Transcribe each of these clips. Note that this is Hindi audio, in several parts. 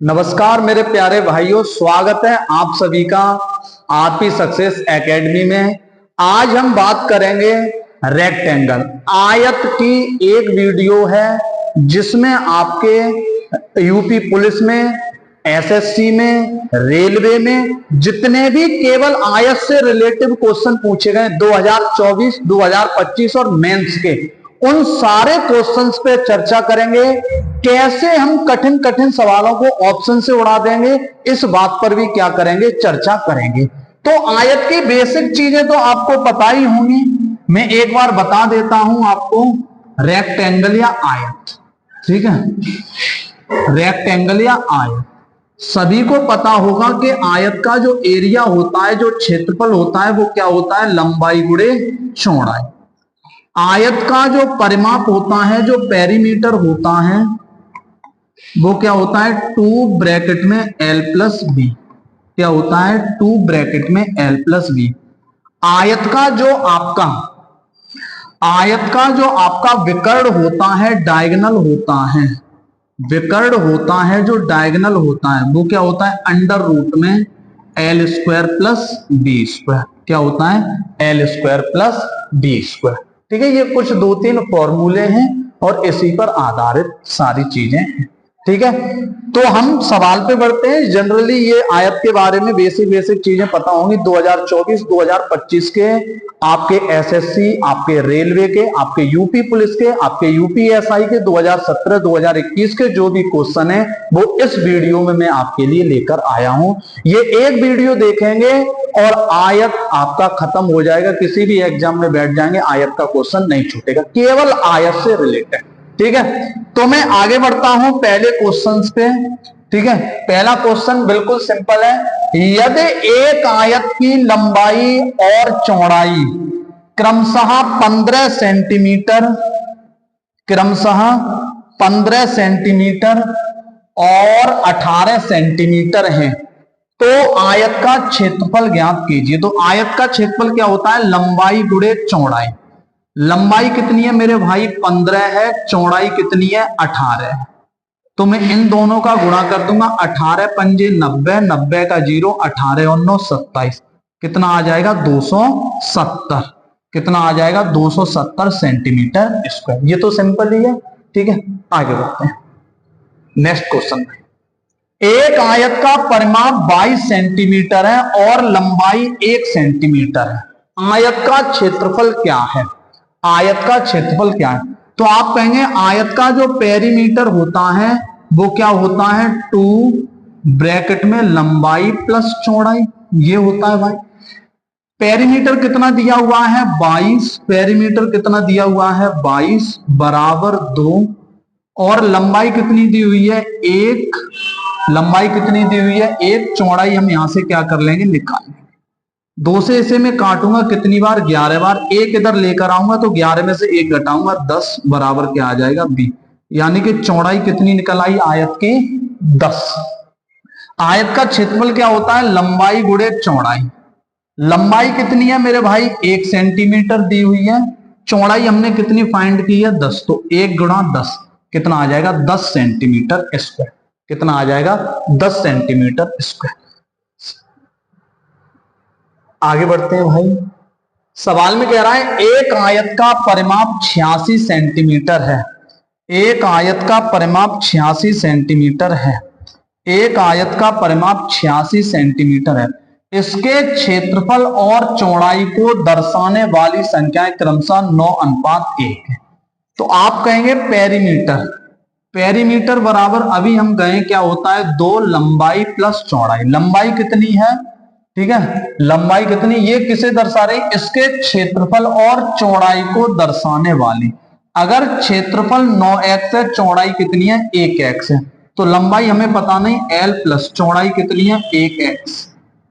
नमस्कार मेरे प्यारे भाइयों, स्वागत है आप सभी का आरपी सक्सेस एकेडमी में। आज हम बात करेंगे रेक्टेंगल आयत की। एक वीडियो है जिसमें आपके यूपी पुलिस में, एसएससी में, रेलवे में जितने भी केवल आयत से रिलेटिव क्वेश्चन पूछे गए 2024, 2025 और मेंस के, उन सारे क्वेश्चंस पे चर्चा करेंगे। कैसे हम कठिन कठिन सवालों को ऑप्शन से उड़ा देंगे, इस बात पर भी क्या करेंगे, चर्चा करेंगे। तो आयत की बेसिक चीजें तो आपको पता ही होंगी, मैं एक बार बता देता हूं आपको। रेक्टेंगल या आयत, ठीक है, रेक्टेंगल या आयत सभी को पता होगा कि आयत का जो एरिया होता है, जो क्षेत्रफल होता है, वो क्या होता है, लंबाई गुणे चौड़ाई। आयत का जो परिमाप होता है, जो पेरीमीटर होता है, वो क्या होता है, 2 ब्रैकेट में l प्लस बी। क्या होता है, 2 ब्रैकेट में l प्लस बी। आयत का जो आपका विकर्ण होता है, डायगोनल होता है, विकर्ण होता है, जो डायगोनल होता है, वो क्या होता है, अंडर रूट में l square plus B square. क्या होता है, l square plus B square. ठीक है, ये कुछ 2-3 फॉर्मूले हैं और इसी पर आधारित सारी चीजें हैं। ठीक है, तो हम सवाल पे बढ़ते हैं। जनरली ये आयत के बारे में बेसिक चीजें पता होंगी। 2024, 2025 के आपके एसएससी, आपके रेलवे के, आपके यूपी पुलिस के, आपके यूपीएसआई के 2017, 2021 के जो भी क्वेश्चन है, वो इस वीडियो में मैं आपके लिए लेकर आया हूं। ये एक वीडियो देखेंगे और आयत आपका खत्म हो जाएगा। किसी भी एग्जाम में बैठ जाएंगे, आयत का क्वेश्चन नहीं छूटेगा, केवल आयत से रिलेटेड। ठीक है, तो मैं आगे बढ़ता हूं पहले क्वेश्चंस पे। ठीक है, पहला क्वेश्चन बिल्कुल सिंपल है। यदि एक आयत की लंबाई और चौड़ाई क्रमशः 15 सेंटीमीटर, क्रमशः 15 सेंटीमीटर और 18 सेंटीमीटर है, तो आयत का क्षेत्रफल ज्ञात कीजिए। तो आयत का क्षेत्रफल क्या होता है, लंबाई गुणे चौड़ाई। लंबाई कितनी है मेरे भाई, 15 है, चौड़ाई कितनी है, 18 है। तो मैं इन दोनों का गुणा कर दूंगा। 18 पंजे 90, 90 का 0, 18 और 9 27। कितना आ जाएगा, 270। कितना आ जाएगा, 270 सेंटीमीटर स्क्वायर। ये तो सिंपल ही है। ठीक है, आगे बढ़ते हैं नेक्स्ट क्वेश्चन। एक आयत का परिमाप 22 सेंटीमीटर है और लंबाई 1 सेंटीमीटर है। आयत का क्षेत्रफल क्या है, आयत का क्षेत्रफल क्या है? तो आप कहेंगे आयत का जो पेरीमीटर होता है वो क्या होता है, 2 ब्रैकेट में लंबाई प्लस चौड़ाई। ये होता है भाई। पेरीमीटर कितना दिया हुआ है, 22। पेरीमीटर कितना दिया हुआ है, 22 बराबर 2। और लंबाई कितनी दी हुई है, 1। लंबाई कितनी दी हुई है, 1। चौड़ाई हम यहां से क्या कर लेंगे, निकाल लेंगे। 2 से इसे मैं काटूंगा कितनी बार, 11 बार। 1 इधर लेकर आऊंगा तो 11 में से 1 घटाऊंगा, 10 बराबर क्या आ जाएगा, बी। यानी कि चौड़ाई कितनी निकल आई आयत की, 10। आयत का क्षेत्रफल क्या होता है, लंबाई गुणे चौड़ाई। लंबाई कितनी है मेरे भाई, 1 सेंटीमीटर दी हुई है। चौड़ाई हमने कितनी फाइंड की है, 10। तो 1 गुणा 10 कितना आ जाएगा, 10 सेंटीमीटर स्क्वायर। कितना आ जाएगा, 10 सेंटीमीटर स्क्वायर। आगे बढ़ते हैं भाई। सवाल में कह रहा है एक आयत का परिमाप 86 सेंटीमीटर है। एक आयत का परिमाप 86 सेंटीमीटर है। एक आयत का परिमाप 86 सेंटीमीटर है। इसके क्षेत्रफल और चौड़ाई को दर्शाने वाली संख्याएं क्रमशः 9:1 है। तो आप कहेंगे पेरीमीटर। पेरीमीटर बराबर अभी हम कहें क्या होता है, 2 लंबाई प्लस चौड़ाई। लंबाई कितनी है, ठीक है, लंबाई कितनी, ये किसे दर्शा रही, इसके क्षेत्रफल और चौड़ाई को दर्शाने वाली। अगर क्षेत्रफल 9x है, चौड़ाई कितनी है, 1x है, तो लंबाई हमें पता नहीं, l प्लस चौड़ाई कितनी है, 1x।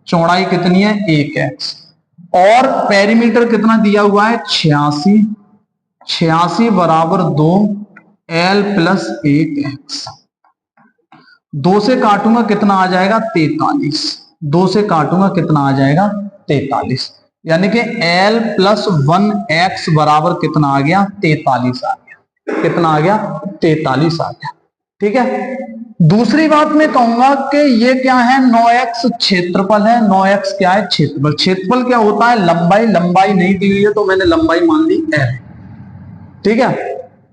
चौड़ाई कितनी है, 1x। और पेरीमीटर कितना दिया हुआ है, 86। 86 बराबर 2 l प्लस 1x। 2 से काटूंगा कितना आ जाएगा, 43। 2 से काटूंगा कितना आ जाएगा, 43। यानी कि l प्लस 1x बराबर कितना आ गया, 43 आ गया। कितना आ गया, 43 आ गया। ठीक है, दूसरी बात मैं कहूंगा कि ये क्या है, 9x क्षेत्रफल है, 9x क्या है, क्षेत्रफल। क्षेत्रफल क्या होता है, लंबाई। लंबाई नहीं दी हुई है तो मैंने लंबाई मान ली l, ठीक है।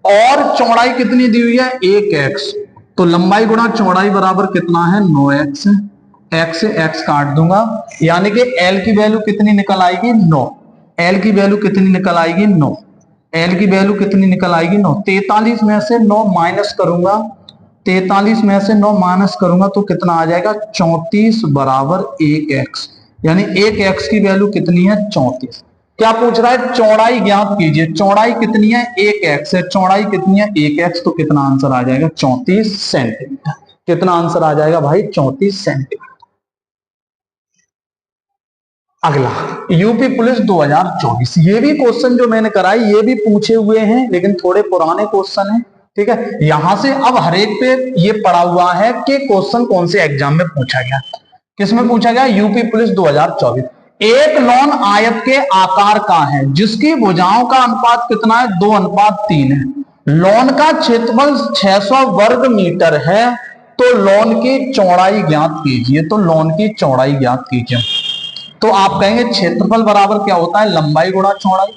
और चौड़ाई कितनी दी हुई है, 1x, तो लंबाई गुणा चौड़ाई बराबर कितना है, 9x। x से x काट दूंगा, यानी कि l की वैल्यू कितनी निकल आएगी, 9। l की वैल्यू कितनी निकल आएगी, 9। l की वैल्यू कितनी निकल आएगी, 9। 43 में से 9 माइनस करूंगा, 43 में से 9 माइनस करूंगा तो कितना आ जाएगा, 34 बराबर 1x, यानी 1x की वैल्यू कितनी है, 34। क्या पूछ रहा है, चौड़ाई ज्ञात कीजिए। चौड़ाई कितनी है, 1x है, चौड़ाई कितनी है, 1x, तो कितना आंसर आ जाएगा, 34 सेंटीमीटर। कितना आंसर आ जाएगा भाई, 34 सेंटीमीटर। अगला यूपी पुलिस 2024, ये भी क्वेश्चन जो मैंने कराई ये भी पूछे हुए हैं, लेकिन थोड़े पुराने क्वेश्चन हैं, ठीक है। यहां से अब हरेक पे ये पड़ा हुआ है कि क्वेश्चन कौन से एग्जाम में पूछा गया। किसमें पूछा गया, यूपी पुलिस 2024। एक लौन आयत के आकार का है जिसकी भुजाओं का अनुपात कितना है, 2:3 है। लौन का क्षेत्रफल 600 वर्ग मीटर है, तो लौन की चौड़ाई ज्ञात कीजिए। तो लौन की चौड़ाई ज्ञात कीजिए, तो आप कहेंगे क्षेत्रफल बराबर क्या होता है, लंबाई गुणा चौड़ाई,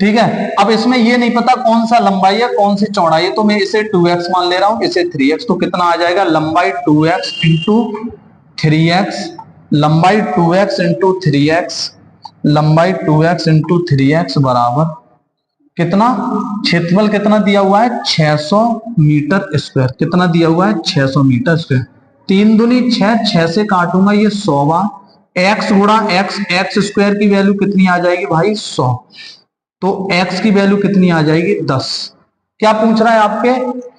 ठीक है। अब इसमें ये नहीं पता कौन सा लंबाई है कौन सी चौड़ाई है, तो मैं इसे 2x मान ले रहा हूं, इसे 3x, तो कितना आ जाएगा, लंबाई 2x इंटू 3x, लंबाई 2x इंटू 3x, लंबाई 2x इंटू 3x बराबर कितना, क्षेत्रफल कितना दिया हुआ है, 600 मीटर स्क्वायर। कितना दिया हुआ है, 600 मीटर स्क्वायर। 3 दूनी 6, 6 से काटूंगा ये 100 बार, x गुणा x, x स्क्वायर की वैल्यू कितनी आ जाएगी भाई, 100, तो x की वैल्यू कितनी आ जाएगी, 10। क्या पूछ रहा है आपके,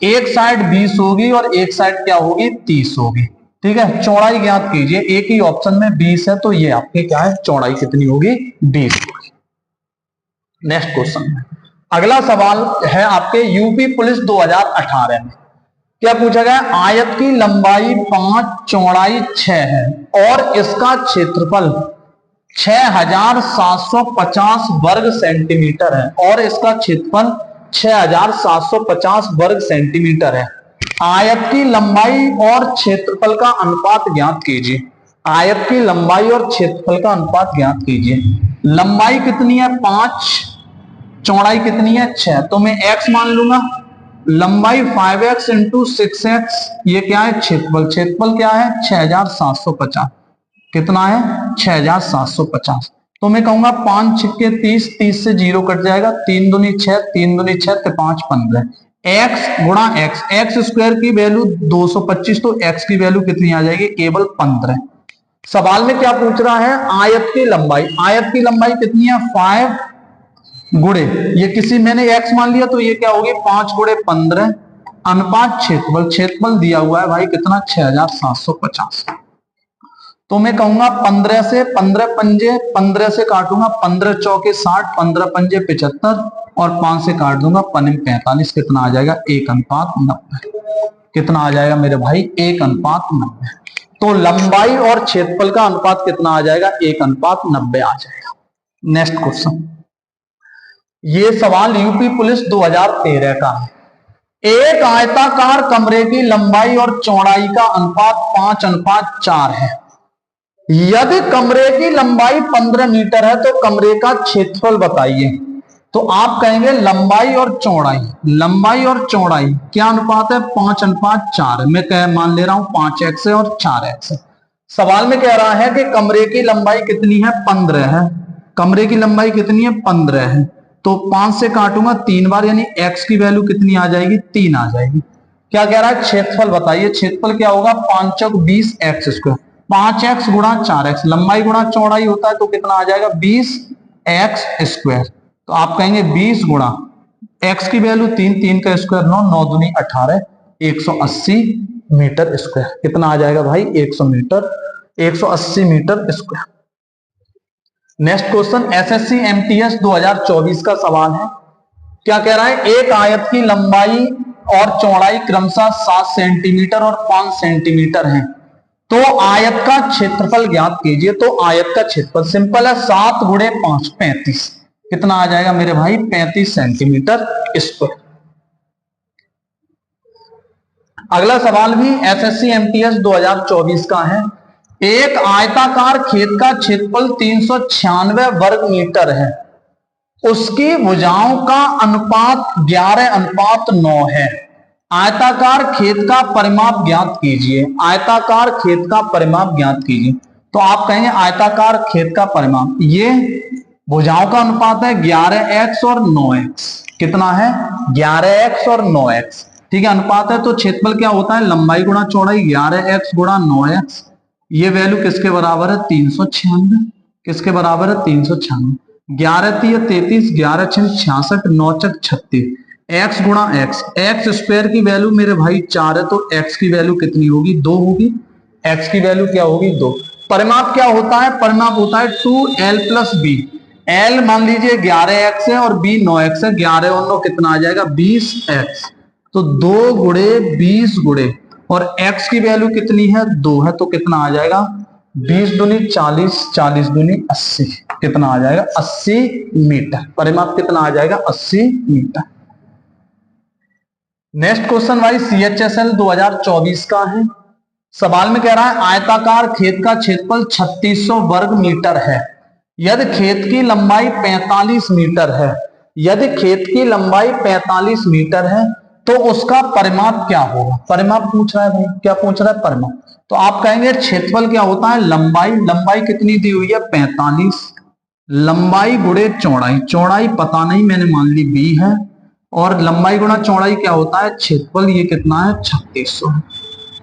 एक साइड 20 होगी और एक साइड क्या होगी, 30 होगी, ठीक है। चौड़ाई ज्ञात कीजिए, एक ही ऑप्शन में 20 है, तो ये आपके क्या है, चौड़ाई कितनी होगी, 20 होगी। नेक्स्ट क्वेश्चन, अगला सवाल है आपके यूपी पुलिस 2018 में। क्या पूछा गया, आयत की लंबाई 5, चौड़ाई 6 है और इसका क्षेत्रफल 6750 वर्ग सेंटीमीटर है, और इसका क्षेत्रफल 6750 वर्ग सेंटीमीटर है। आयत की लंबाई और क्षेत्रफल का अनुपात ज्ञात कीजिए। आयत की लंबाई और क्षेत्रफल का अनुपात ज्ञात कीजिए। लंबाई कितनी है, 5, चौड़ाई कितनी है, 6, तो मैं x मान लूंगा। लंबाई 5x इंटू 6x, ये क्या है, क्षेत्रफल। क्षेत्रफल क्या है, 6750, कितना है, 6750। तो मैं कहूंगा 5 छिक्के 30, 30 से 0 कट जाएगा, 3 दूनी 6, 3 दूनी 6, 5 15, x गुणा x, x स्क्वायर की वैल्यू 225, तो x की वैल्यू कितनी आ जाएगी, केवल 15। सवाल में क्या पूछ रहा है, आयत की लंबाई। आयत की लंबाई कितनी है, 5 गुणे, ये किसी मैंने x मान लिया तो ये क्या होगी, 5 गुणे 15, अनुपात क्षेत्रफल। क्षेत्रफल दिया हुआ है भाई कितना, 6750। तो मैं कहूंगा 15 से 15 पंजे, 15 से काटूंगा, 15 चौके 60, 15 पंजे 75, और 5 से काट दूंगा, 45, कितना आ जाएगा, 1:90। कितना आ जाएगा मेरे भाई, 1:90। तो लंबाई और क्षेत्रफल का अनुपात कितना आ जाएगा, 1:90 आ जाएगा। नेक्स्ट क्वेश्चन, ये सवाल यूपी पुलिस 2013 का है। एक आयताकार कमरे की लंबाई और चौड़ाई का अनुपात 5:4 है। यदि कमरे की लंबाई 15 मीटर है तो कमरे का क्षेत्रफल बताइए। तो आप कहेंगे लंबाई और चौड़ाई, लंबाई और चौड़ाई क्या अनुपात है, 5:4। मैं मान ले रहा हूं 5x है और 4x है। सवाल में कह रहा है कि कमरे की लंबाई कितनी है, 15 है। कमरे की लंबाई कितनी है, 15 है, तो 5 से काटूंगा 3 बार, यानी x की वैल्यू कितनी आ जाएगी, 3 आ जाएगी। क्या कह रहा है, क्षेत्रफल बताइए। क्षेत्रफल क्या होगा, 5 चौक 20 x स्क्वायर, 5x गुणा 4x, लंबाई गुणा चौड़ाई होता है तो कितना आ जाएगा, 20x स्क्वायर। तो आप कहेंगे 20 गुणा x की वैल्यू 3, 3 का स्क्वायर 9, 9 दूनी 18, 180 मीटर स्क्वायर। कितना आ जाएगा भाई, 180 metre square. Next question, SSC MTS 2024 का सवाल है। क्या कह रहा है, एक आयत की लंबाई और चौड़ाई क्रमशः 7 सेंटीमीटर और 5 सेंटीमीटर है, तो आयत का क्षेत्रफल ज्ञात कीजिए। तो आयत का क्षेत्रफल सिंपल है, 7 गुणे 5, 35। कितना आ जाएगा मेरे भाई, 35 सेंटीमीटर स्क्वायर। अगला सवाल भी एसएससी एमटीएस 2024 का है। एक आयताकार खेत का क्षेत्रफल 396 वर्ग मीटर है, उसकी भुजाओं का अनुपात 11:9 है। आयताकार खेत का परिमाप ज्ञात कीजिए। आयताकार खेत का परिमाप ज्ञात कीजिए। तो आप कहेंगे आयताकार खेत का परिमाप, ये भुजाओं का अनुपात है 11x और 9x। कितना है? 11x और 9x। ठीक है, अनुपात है तो क्षेत्रफल क्या होता है? लंबाई गुणा चौड़ाई, 11x गुणा 9x। ये वैल्यू किसके बराबर है? 396। किसके बराबर है? 396। 11 3 33, 11 6 66, 9 चक 36। x गुणा x, एक्स स्क्वायर की वैल्यू मेरे भाई 4 है तो x की वैल्यू कितनी होगी? 2 होगी। x की वैल्यू क्या होगी? 2। परिमाप क्या होता है? परिमाप होता है 2l प्लस b। l मान लीजिए 11x है और b 9x है, 11 और 9 कितना आ जाएगा? 20x। तो 2 गुणे 20 गुणे और x की वैल्यू कितनी है? 2 है, तो कितना आ जाएगा? 20 दूनी 40, 40 दूनी 80। कितना आ जाएगा? 80 मीटर। परिमाप कितना आ जाएगा? 80 मीटर। नेक्स्ट क्वेश्चन भाई CHSL 2024 का है। सवाल में कह रहा है आयताकार खेत का क्षेत्रफल 3600 वर्ग मीटर है, यदि खेत की लंबाई 45 मीटर है, यदि खेत की लंबाई 45 मीटर है तो उसका परिमाप क्या होगा? परिमाप पूछ रहा है भाई, क्या पूछ रहा है? परिमाप। तो आप कहेंगे क्षेत्रफल क्या होता है? लंबाई, लंबाई कितनी दी हुई है? 45। लंबाई गुणे चौड़ाई, चौड़ाई पता नहीं, मैंने मान ली b है, और लंबाई गुणा चौड़ाई क्या होता है? क्षेत्रफल। ये कितना है? 3600।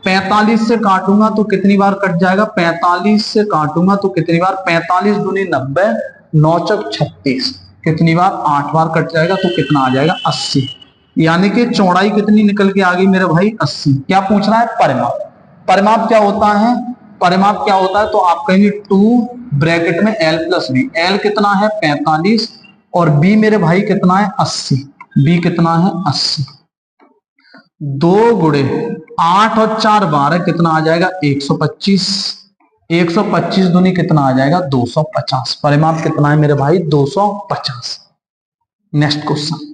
45 से काटूंगा तो कितनी बार कट जाएगा? 45 से काटूंगा तो कितनी बार? 45 दूनी 90, 9 चक 36। कितनी बार? 8 बार कट जाएगा तो कितना आ जाएगा? 80। यानी कि चौड़ाई कितनी निकल के आ गई मेरे भाई? 80। क्या पूछ रहा है? परिमाप। परिमाप क्या होता है? परिमाप क्या होता है? तो आप कहेंगे 2 ब्रैकेट में l प्लस b। l कितना है? 45 और b मेरे भाई कितना है? 80। b कितना है? 80। 2 गुणे 8 और 4 12, कितना आ जाएगा? 125। 125 दूनी कितना आ जाएगा? 250। परिमाप कितना है मेरे भाई? 250। नेक्स्ट क्वेश्चन,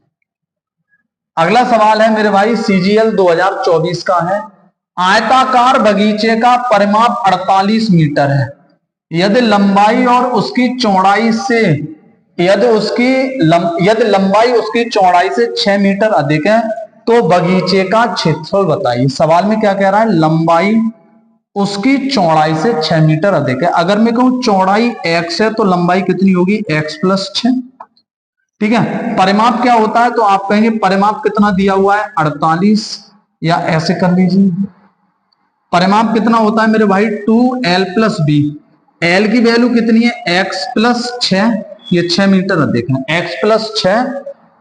अगला सवाल है मेरे भाई CGL 2024 का है। आयताकार बगीचे का परिमाप 48 मीटर है, यदि लंबाई और उसकी चौड़ाई से यदि लंबाई उसकी चौड़ाई से 6 मीटर अधिक है तो बगीचे का क्षेत्रफल बताइए। सवाल में क्या कह रहा है? लंबाई उसकी चौड़ाई से 6 मीटर अधिक है। अगर मैं कहूं चौड़ाई x है तो लंबाई कितनी होगी? x plus 6। ठीक है, परिमाप क्या होता है? तो आप कहेंगे परिमाप कितना दिया हुआ है? 48, या ऐसे कर लीजिए, परिमाप कितना होता है मेरे भाई? 2l plus b। l की वैल्यू कितनी है? x प्लस 6, ये 6 मीटर अधिक है। x प्लस 6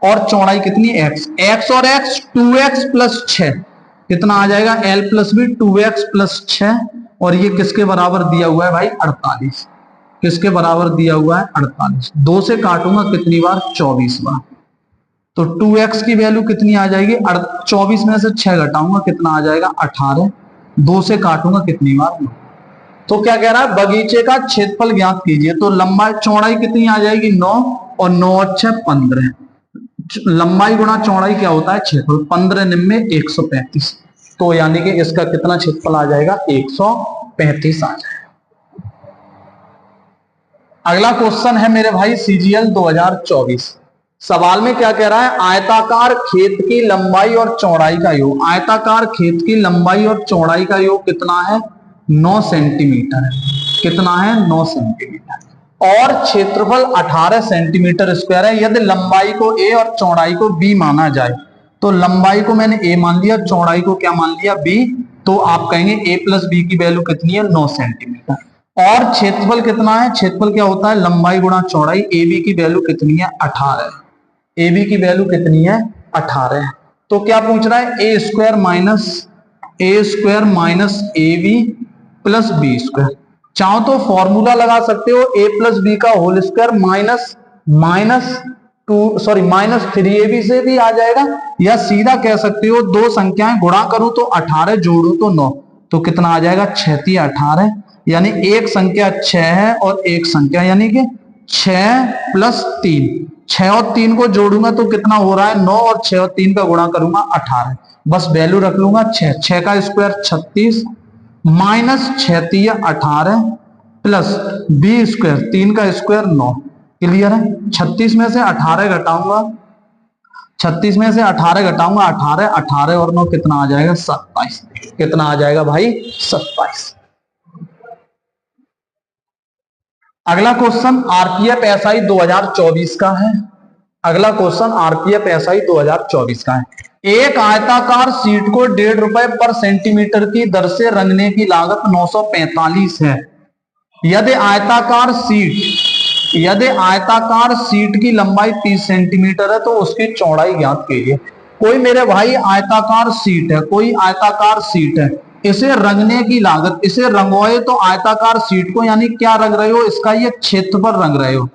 और चौड़ाई कितनी? x। x और x 2x प्लस 6, कितना आ जाएगा? l plus b 2x plus 6, और ये किसके बराबर दिया हुआ है भाई? 48। किसके बराबर दिया हुआ है? 48। 2 से काटूंगा कितनी बार? 24 बार। तो 2x की वैल्यू कितनी आ जाएगी? 24 में से 6 घटाऊंगा कितना आ जाएगा? 18। 2 से काटूंगा कितनी बार? 9। तो क्या कह रहा है? बगीचे का क्षेत्रफल ज्ञात कीजिए। तो लंबाई चौड़ाई कितनी आ जाएगी? 9, और 9 और 6 15। लंबाई गुणा चौड़ाई क्या होता है? क्षेत्रफल। 15 निम्न 135। तो यानी कि इसका कितना क्षेत्रफल आ जाएगा? 135 आ जाएगा। अगला क्वेश्चन है मेरे भाई CGL 2024। सवाल में क्या कह रहा है? आयताकार खेत की लंबाई और चौड़ाई का योग। आयताकार खेत की लंबाई और चौड़ाई का योग कितना है? 9 सेंटीमीटर है। कितना है? 9 सेंटीमीटर। और क्षेत्रफल 18 सेंटीमीटर स्क्वायर है। यदि लंबाई को a और चौड़ाई को b माना जाए, तो लंबाई को मैंने a मान लिया, चौड़ाई को क्या मान लिया? b। तो आप कहेंगे a प्लस b की वैल्यू कितनी है? 9 सेंटीमीटर। और क्षेत्रफल कितना है? क्षेत्रफल क्या होता है? लंबाई गुणा चौड़ाई। ab की वैल्यू कितनी है? 18। ab की वैल्यू कितनी है? 18। तो क्या पूछ रहा है? a square minus ab plus b square. चाहो तो फॉर्मूला लगा सकते हो a प्लस बी का होल स्क्वायर माइनस 3ab से भी आ जाएगा, या सीधा कह सकते हो दो संख्याएं गुणा करूं तो 18 जोड़ू तो 9, तो कितना आ जाएगा? 6 18। यानी एक संख्या 6 है और एक संख्या यानी कि 6 प्लस 3, 6 और 3 को जोड़ूंगा तो कितना हो रहा है 9, और 6 और 3 का गुणा करूंगा 18। बस वैल्यू रख लूंगा 6, 6 का square 36 minus 6 3 18 plus B square 3 का स्क्वायर 9। क्लियर है। 36 में से 18 घटाऊंगा, 36 में से 18 घटाऊंगा 18, 18 और 9 कितना आ जाएगा 27। कितना आ जाएगा भाई 27। अगला क्वेश्चन आरपीएफ एसआई 2024 का है। अगला क्वेश्चन आरपीएफ एसआई 2024 का है। एक आयताकार सीट को 1.5 रुपए पर सेंटीमीटर की दर से रंगने की लागत 945 है। यदि आयताकार सीट की लंबाई 30 सेंटीमीटर है तो उसकी चौड़ाई ज्ञात कीजिए। कोई मेरे भाई आयताकार सीट है, कोई आयताकार सीट है, इसे रंगने की लागत, इसे रंगवाए तो आयताकार सीट को, यानी क्या रंग रहे हो, इसका ये क्षेत्रफल रंग रहे हो।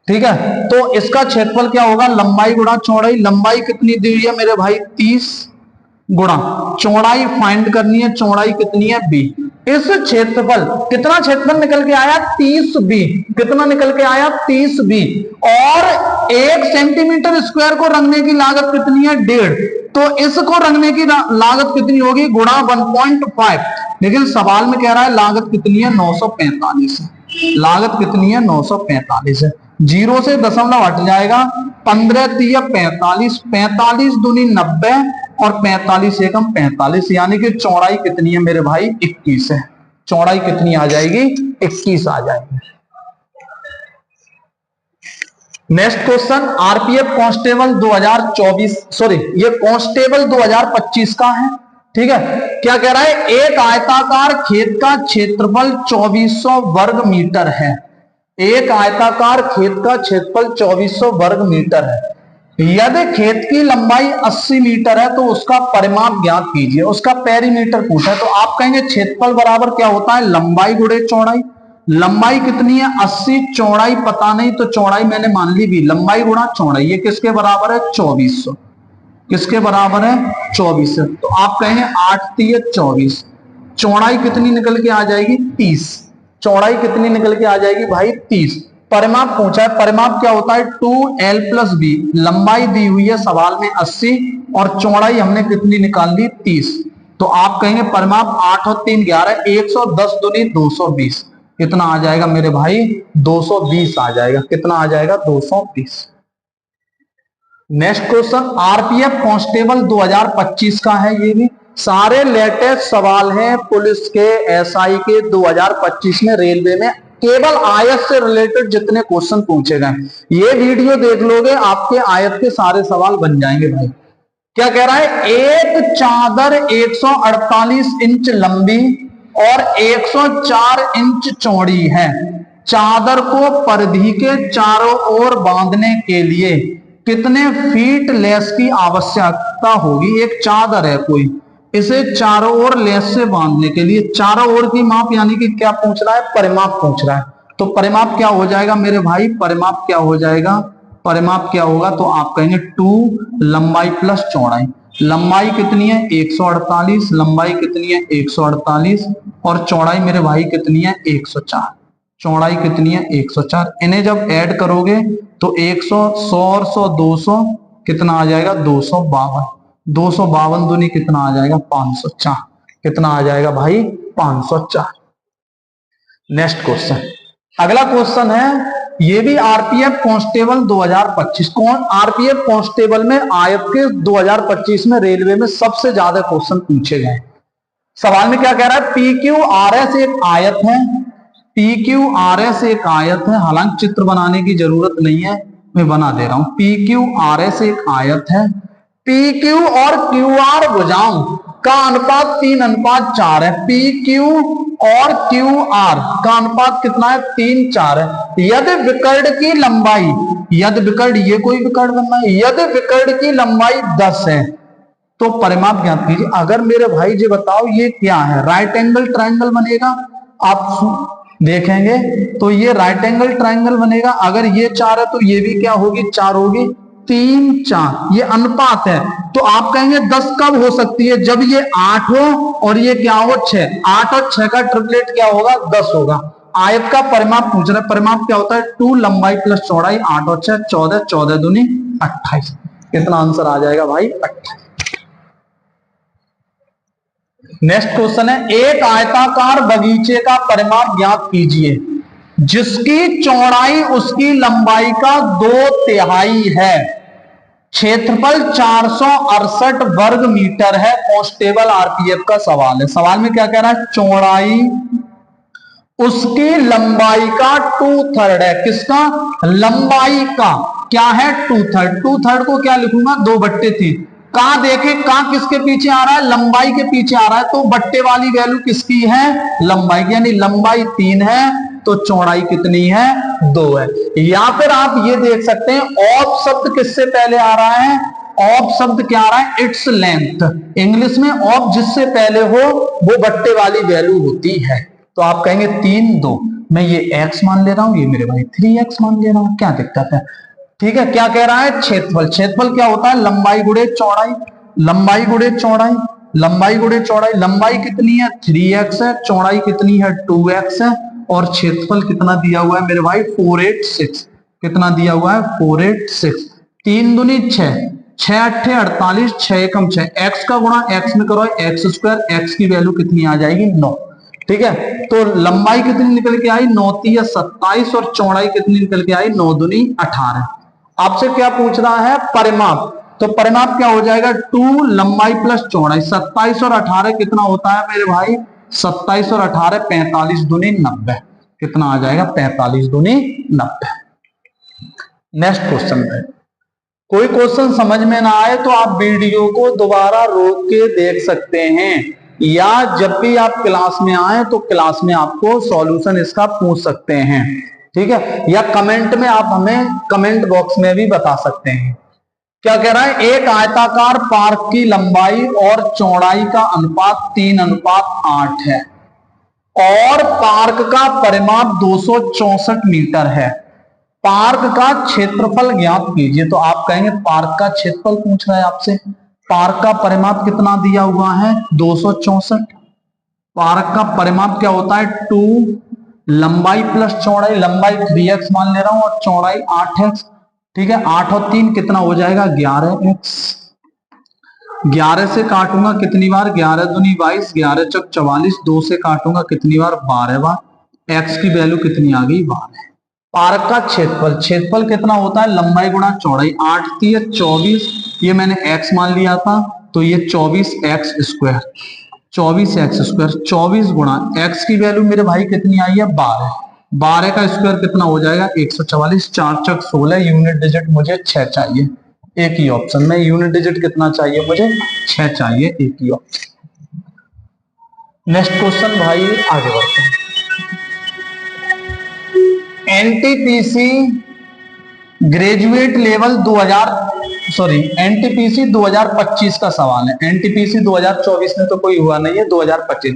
ठीक है, तो इसका क्षेत्रफल क्या होगा, लंबाई गुणा चौड़ाई। लंबाई कितनी दी हुई है मेरे भाई 30 गुणा चौड़ाई फाइंड करनी है, चौड़ाई कितनी है b। इस क्षेत्रफल, कितना क्षेत्रफल निकल के आया 30b। कितना निकल के आया 30b। और 1 सेंटीमीटर स्क्वायर को रंगने की लागत कितनी है 1.5, तो इसको रंगने की लागत कितनी होगी गुणा 1.5। लेकिन सवाल में कह रहा है लागत कितनी है 945 है। लागत कितनी है 945 है। 0 से दशमलव हट जाएगा, 15 3 45, 45 दूनी 90 और 45 एकम 45, यानी कि चौड़ाई कितनी है मेरे भाई 21 है। चौड़ाई कितनी आ जाएगी 21 आ जाएगी। Next question RPF constable 2024, sorry ये कांस्टेबल 2025 का है। ठीक है, क्या कह रहा है, एक आयताकार खेत का क्षेत्रफल 2400 वर्ग मीटर है। एक आयताकार खेत का क्षेत्रफल 2400 वर्ग मीटर है। यदि खेत की लंबाई 80 मीटर है तो उसका परिमाप ज्ञात कीजिए। उसका पेरीमीटर पूछा है, तो आप कहेंगे क्षेत्रफल बराबर क्या होता है लंबाई गुणे चौड़ाई। लंबाई कितनी है 80, चौड़ाई पता नहीं, तो चौड़ाई मैंने मान ली भी, लंबाई गुणा चौड़ाई, ये किसके बराबर है 2400। किसके बराबर है 2400। तो आप कहेंगे 8 3 24, चौड़ाई कितनी निकल के आ जाएगी 30। चौड़ाई कितनी निकल के आ जाएगी भाई 30। परिमाप पूछा है, परिमाप क्या होता है 2l + b। लंबाई दी हुई है सवाल में 80 और चौड़ाई हमने कितनी निकाल ली 30। तो आप कहेंगे परिमाप 8 और 3 11, 110 दूनी 220। कितना आ जाएगा मेरे भाई 220 आ जाएगा। कितना आ जाएगा 220। नेक्स्ट क्वेश्चन आरपीएफ कांस्टेबल 2025 का है। ये भी सारे लेटेस्ट सवाल हैं पुलिस के, एसआई के 2025 में, रेलवे में। केवल आयत से रिलेटेड जितने क्वेश्चन पूछे गए, ये वीडियो देख लोगे आपके आयत के सारे सवाल बन जाएंगे भाई। क्या कह रहा है, एक चादर 148 इंच लंबी और 104 इंच चौड़ी है। चादर को परिधि के चारों ओर बांधने के लिए कितने फीट लेस की आवश्यकता होगी। एक चादर है कोई, इसे चारों ओर लेस से बांधने के लिए, चारों ओर की माप, यानी कि क्या पूछ रहा है परिमाप पूछ रहा है। तो परिमाप क्या हो जाएगा मेरे भाई, परिमाप क्या हो जाएगा, परिमाप क्या होगा, तो आप कहेंगे 2 लंबाई प्लस चौड़ाई। लंबाई कितनी है 148, लंबाई कितनी है 148 और चौड़ाई मेरे भाई कितनी है 104। चौड़ाई कितनी है 104। इन्हें जब ऐड करोगे तो 100 100 और 100 200, कितना आ जाएगा 252। 252 दूनी कितना आ जाएगा 504। कितना आ जाएगा भाई 504। नेक्स्ट क्वेश्चन, अगला क्वेश्चन है, ये भी आरपीएफ कांस्टेबल 2025। कौन आरपीएफ कांस्टेबल में आयत के 2025 में रेलवे में सबसे ज्यादा क्वेश्चन पूछे गए। सवाल में क्या कह रहा है, PQRS एक आयत है। PQRS एक आयत है, हालांकि चित्र बनाने की जरूरत नहीं है, मैं बना दे रहा हूं। PQRS एक आयत है। PQ और QR भुजाओं का अनुपात 3:4 है। PQ और QR का अनुपात कितना है 3:4 है। यदि विकर्ण की लंबाई, यदि विकर्ण, ये कोई विकर्ण बनना है, यदि विकर्ण की लंबाई 10 है तो परिमाप ज्ञात कीजिए। अगर मेरे भाई जी बताओ ये क्या है, राइट एंगल ट्रायंगल बनेगा। आप देखेंगे तो ये राइट एंगल ट्रायंगल बनेगा। अगर ये 4 है तो ये भी क्या होगी 4 होगी, 3 4, ये अनुपात है। तो आप कहेंगे 10 कब हो सकती है, जब ये 8 हो और ये क्या हो 6। 8 और 6 का ट्रिपलेट क्या होगा 10 होगा। आयत का परिमाप पूछ रहे, परिमाप क्या होता है 2 लंबाई प्लस चौड़ाई, 8 और 6 14, 14 दूनी 28। कितना आंसर आ जाएगा भाई 28। नेक्स्ट क्वेश्चन है, एक आयताकार बगीचे का परिमाप ज्ञात कीजिए जिसकी चौड़ाई उसकी लंबाई का 2/3 है, क्षेत्रफल 468 वर्ग मीटर है, कांस्टेबल आरपीएफ का सवाल है। सवाल में क्या कह रहा है, चौड़ाई उसकी लंबाई का 2/3 है, किसका, लंबाई का क्या है 2/3, 2/3 को क्या लिखूंगा 2/3। कहां देखे, कहां किसके पीछे आ रहा है, लंबाई के पीछे आ रहा है, तो बट्टे वाली वैल्यू किसकी है, लंबाई की, यानी लंबाई 3 है तो चौड़ाई कितनी है 2 है। या फिर आप ये देख सकते हैं ऑफ शब्द किससे पहले आ रहा है, ऑफ शब्द क्या आ रहा है, इट्स लेंथ। इंग्लिश में ऑफ जिससे पहले हो वो बट्टे वाली वैल्यू होती है, तो आप कहेंगे 3 2, मैं ये x मान ले रहा हूं, ये मेरे भाई 3x मान ले रहा हूं, क्या दिक्कत है। ठीक है, क्या कह रहा है, क्षेत्रफल, क्षेत्रफल क्या होता है, लंबाई गुणे चौड़ाई, लंबाई गुणे चौड़ाई, लंबाई गुणे चौड़ाई, लंबाई कितनी है 3x है, चौड़ाई कितनी है 2x है, और क्षेत्रफल कितना दिया हुआ है मेरे भाई 486, कितना दिया हुआ है 486। 3 दूनी 6, 6 8 48, 6 एकम 6, x का गुणा x में करो x स्क्वायर, x की वैल्यू कितनी आ जाएगी 9। ठीक है, तो लंबाई कितनी निकल के आई 9 3 27, और चौड़ाई कितनी निकल के आई 9 दूनी 18। आपसे क्या पूछ रहा है, परिमाप, तो परिमाप क्या हो जाएगा 2 लंबाई प्लस चौड़ाई, 27 और 18 कितना होता है मेरे भाई 27 और 18 45 दूनी 90, कितना आ जाएगा 45 दूनी 90। नेक्स्ट क्वेश्चन है, कोई क्वेश्चन समझ में ना आए तो आप वीडियो को दोबारा रोक के देख सकते हैं, या जब भी आप क्लास में आए तो क्लास में आपको सॉल्यूशन इसका पूछ सकते हैं। ठीक है, या कमेंट में आप हमें कमेंट बॉक्स में भी बता सकते हैं। क्या कह रहा है, एक आयताकार पार्क की लंबाई और चौड़ाई का अनुपात 3:8 है और पार्क का परिमाप 264 मीटर है, पार्क का क्षेत्रफल ज्ञात कीजिए। तो आप कहेंगे पार्क का क्षेत्रफल पूछ रहा है आपसे, पार्क का परिमाप कितना दिया हुआ है 264, पार्क का परिमाप क्या होता है 2 लंबाई प्लस चौड़ाई, लंबाई 3x मान ले रहा हूं और चौड़ाई 8x। ठीक है, 8 और 3 कितना हो जाएगा 11x, 11 से काटूंगा कितनी बार 11 दूनी 22, 11 चौक 44, 2 से काटूंगा कितनी बार 12 बार, x की वैल्यू कितनी आ गई 12। पार्क का क्षेत्रफल, क्षेत्रफल कितना होता है लंबाई गुणा चौड़ाई, 8 3 24, ये मैंने x मान लिया था तो ये 24x स्क्वायर, 24x स्क्वायर, 24 गुणा x की वैल्यू मेरे भाई कितनी आई है 12, 12 का स्क्वायर कितना हो जाएगा 144, 4 चौक 16, यूनिट डिजिट मुझे 6 चाहिए, एक ही ऑप्शन में यूनिट डिजिट कितना चाहिए मुझे 6 चाहिए, एक ही ऑप्शन। नेक्स्ट क्वेश्चन भाई आगे बढ़ते हैं, एनटीपीसी ग्रेजुएट लेवल 2025 का सवाल है, एनटीपीसी 2024 में तो कोई हुआ नहीं है, 2025।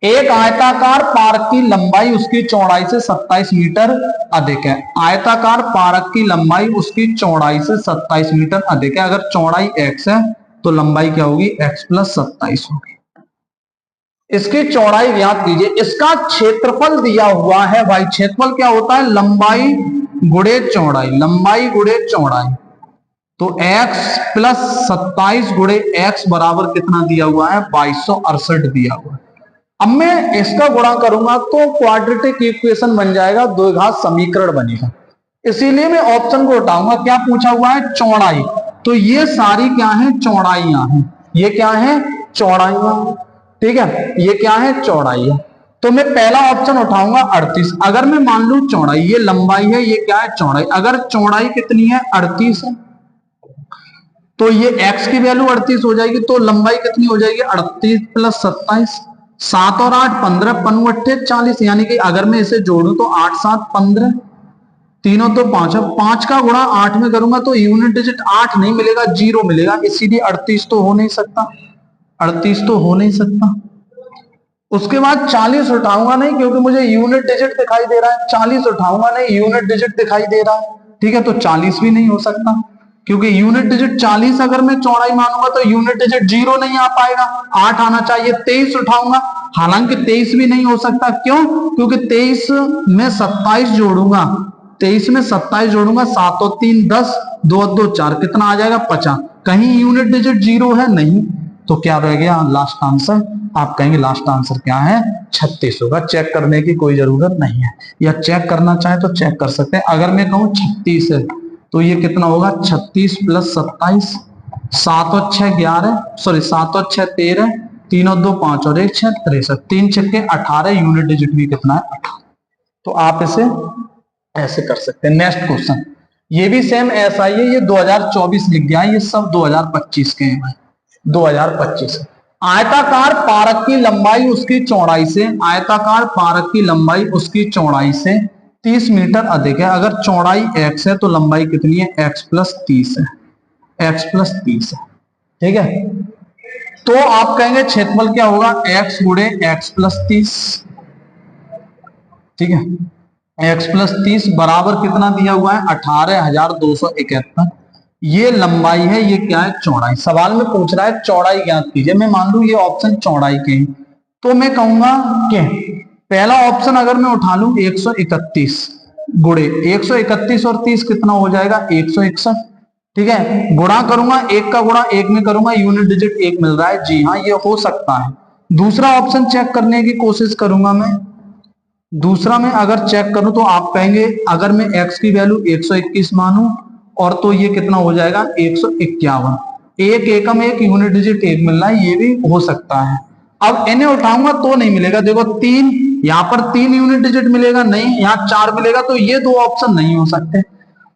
एक आयताकार पार्क की लंबाई उसकी चौड़ाई से 27 मीटर अधिक है, आयताकार पार्क की लंबाई उसकी चौड़ाई से 27 मीटर अधिक है, अगर चौड़ाई x है तो लंबाई क्या होगी x प्लस 27 होगी। इसकी चौड़ाई ज्ञात कीजिए, इसका क्षेत्रफल दिया हुआ है भाई, क्षेत्रफल क्या होता है लंबाई गुणे चौड़ाई, लंबाई गुणे चौड़ाई, तो x प्लस 27 गुणे x बराबर कितना दिया हुआ है 2268 दिया हुआ है। अब मैं इसका गुणा करूंगा तो क्वाड्रेटिक इक्वेशन बन जाएगा, द्विघात समीकरण बनेगा, इसीलिए मैं ऑप्शन को उठाऊंगा। क्या पूछा हुआ है चौड़ाई, तो ये सारी क्या है चौड़ाइयां हैं, ये क्या है चौड़ाइयां, ठीक है, ये क्या है चौड़ाइयां, तो मैं पहला ऑप्शन उठाऊंगा 38। अगर मैं मान लू चौड़ाई, ये लंबाई है, ये क्या है चौड़ाई, अगर चौड़ाई कितनी है 38 है तो ये x की वैल्यू 38 हो जाएगी, तो लंबाई कितनी हो जाएगी 38 प्लस 27, 7 और 8 15, 5 40, यानी कि अगर मैं इसे जोड़ूं तो 8 7 15, तीनों तो 5 है, 5 का गुणा 8 में करूंगा तो यूनिट डिजिट 8 नहीं मिलेगा 0 मिलेगा, इसीलिए 38 तो हो नहीं सकता, 38 तो हो नहीं सकता। उसके बाद 40 उठाऊंगा नहीं क्योंकि मुझे यूनिट डिजिट दिखाई दे रहा है, 40 उठाऊंगा नहीं यूनिट डिजिट दिखाई दे रहा है, ठीक है, तो 40 भी नहीं हो सकता क्योंकि यूनिट डिजिट 40 अगर मैं चौड़ाई मानूंगा तो यूनिट डिजिट 0 नहीं आ पाएगा, 8 आना चाहिए। 23 उठाऊंगा हालांकि 23 भी नहीं हो सकता, क्यों? क्योंकि 23 में 27 जोड़ूंगा, 23 में 27 जोड़ूंगा, 7 और 3 10, 2 और 2 4, कितना आ जाएगा 50। कहीं यूनिट डिजिट जीरो है नहीं, तो क्या रह गया लास्ट आंसर? आप कहेंगे लास्ट आंसर क्या है? 36 होगा। चेक करने की कोई जरूरत नहीं है, या चेक करना चाहे तो चेक कर सकते हैं। अगर मैं कहूं 36 है तो ये कितना होगा? 36 प्लस 27, 7 और 6 11, सॉरी 7 और 6 13, 3 और 2 5 और 1 6 63, 3 छक्के 18, यूनिट डिजिट भी कितना है? 18। तो आप इसे ऐसे कर सकते हैं। नेक्स्ट क्वेश्चन, ये भी सेम ऐसा ही है, ये 2024 लिख गया है, ये सब 2025 के हैं। 2025 आयताकार पारक की लंबाई उसकी चौड़ाई से, आयताकार पारक की लंबाई उसकी चौड़ाई से 30 मीटर अधिक है। अगर चौड़ाई x है तो लंबाई कितनी है? x प्लस 30 है, x प्लस 30 है। ठीक है, तो आप कहेंगे क्षेत्रफल क्या होगा? x गुणे x प्लस 30। ठीक है, x प्लस 30 बराबर कितना दिया हुआ है? 18,271। ये लंबाई है, ये क्या है? चौड़ाई। सवाल में पूछ रहा है चौड़ाई ज्ञात कीजिए। मैं मान लू ये ऑप्शन चौड़ाई के हैं, तो मैं कहूंगा कि पहला ऑप्शन अगर मैं उठा लू 131 गुणे 131 और 30 कितना हो जाएगा? 161। ठीक है, गुणा करूंगा, एक का गुणा एक में करूंगा, यूनिट डिजिट एक मिल रहा है। जी हाँ, ये हो सकता है। दूसरा ऑप्शन चेक करने की कोशिश करूंगा मैं। दूसरा में अगर चेक करूं तो आप कहेंगे अगर मैं x की वैल्यू 121 मानूं और तो ये कितना हो जाएगा? 151। एक एकम एक, यूनिट डिजिट एक मिल रहा है, ये भी हो सकता है। अब इन्हें उठाऊंगा तो नहीं मिलेगा। देखो 3, यहां पर 3 यूनिट डिजिट मिलेगा नहीं, यहां 4 मिलेगा, तो ये दो ऑप्शन नहीं हो सकते।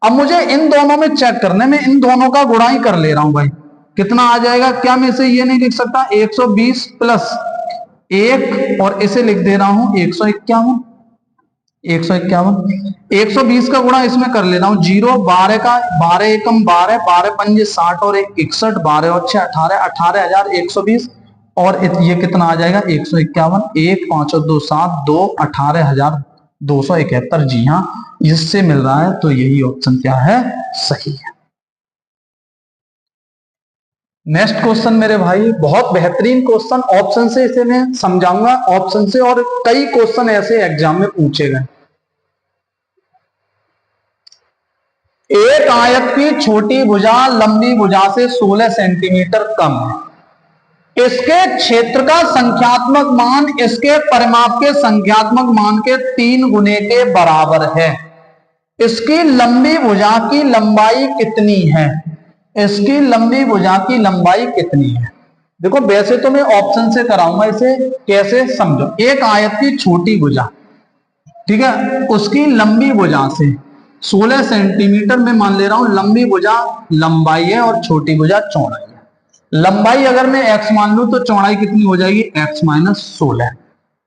अब मुझे इन दोनों में चेक करने में इन दोनों का गुणा ही कर ले रहा हूं भाई। कितना आ जाएगा? क्या मैं इसे ये नहीं लिख सकता 120 प्लस 1 और इसे लिख दे रहा हूं 151। 120 का गुणा इसमें कर ले रहा हूं 0, 12 का 12 एकम 12, 12 पंजे 60 और 1 61, 12 और 6 18, 18,120 और ये कितना आ जाएगा? 151। 1 5 और 2 7, 2 18,271। जी हाँ, इससे मिल रहा है, तो यही ऑप्शन क्या है? सही है। नेक्स्ट क्वेश्चन मेरे भाई, बहुत बेहतरीन क्वेश्चन। ऑप्शन से इसे मैं समझाऊंगा, ऑप्शन से, और कई क्वेश्चन ऐसे एग्जाम में पूछे गए। एक आयत की छोटी भुजा लंबी भुजा से 16 सेंटीमीटर कम है। इसके क्षेत्र का संख्यात्मक मान इसके परिमाप के संख्यात्मक मान के 3 गुने के बराबर है। इसकी लंबी भुजा की लंबाई कितनी है? इसकी लंबी भुजा की लंबाई कितनी है? देखो वैसे तो मैं ऑप्शन से कराऊंगा, इसे कैसे समझो। एक आयत की छोटी भुजा, ठीक है, उसकी लंबी भुजा से 16 सेंटीमीटर में मान ले रहा हूं लंबी भुजा लंबाई है और छोटी भुजा चौड़ाई है। लंबाई अगर मैं x मान लूं तो चौड़ाई कितनी हो जाएगी? x minus 16।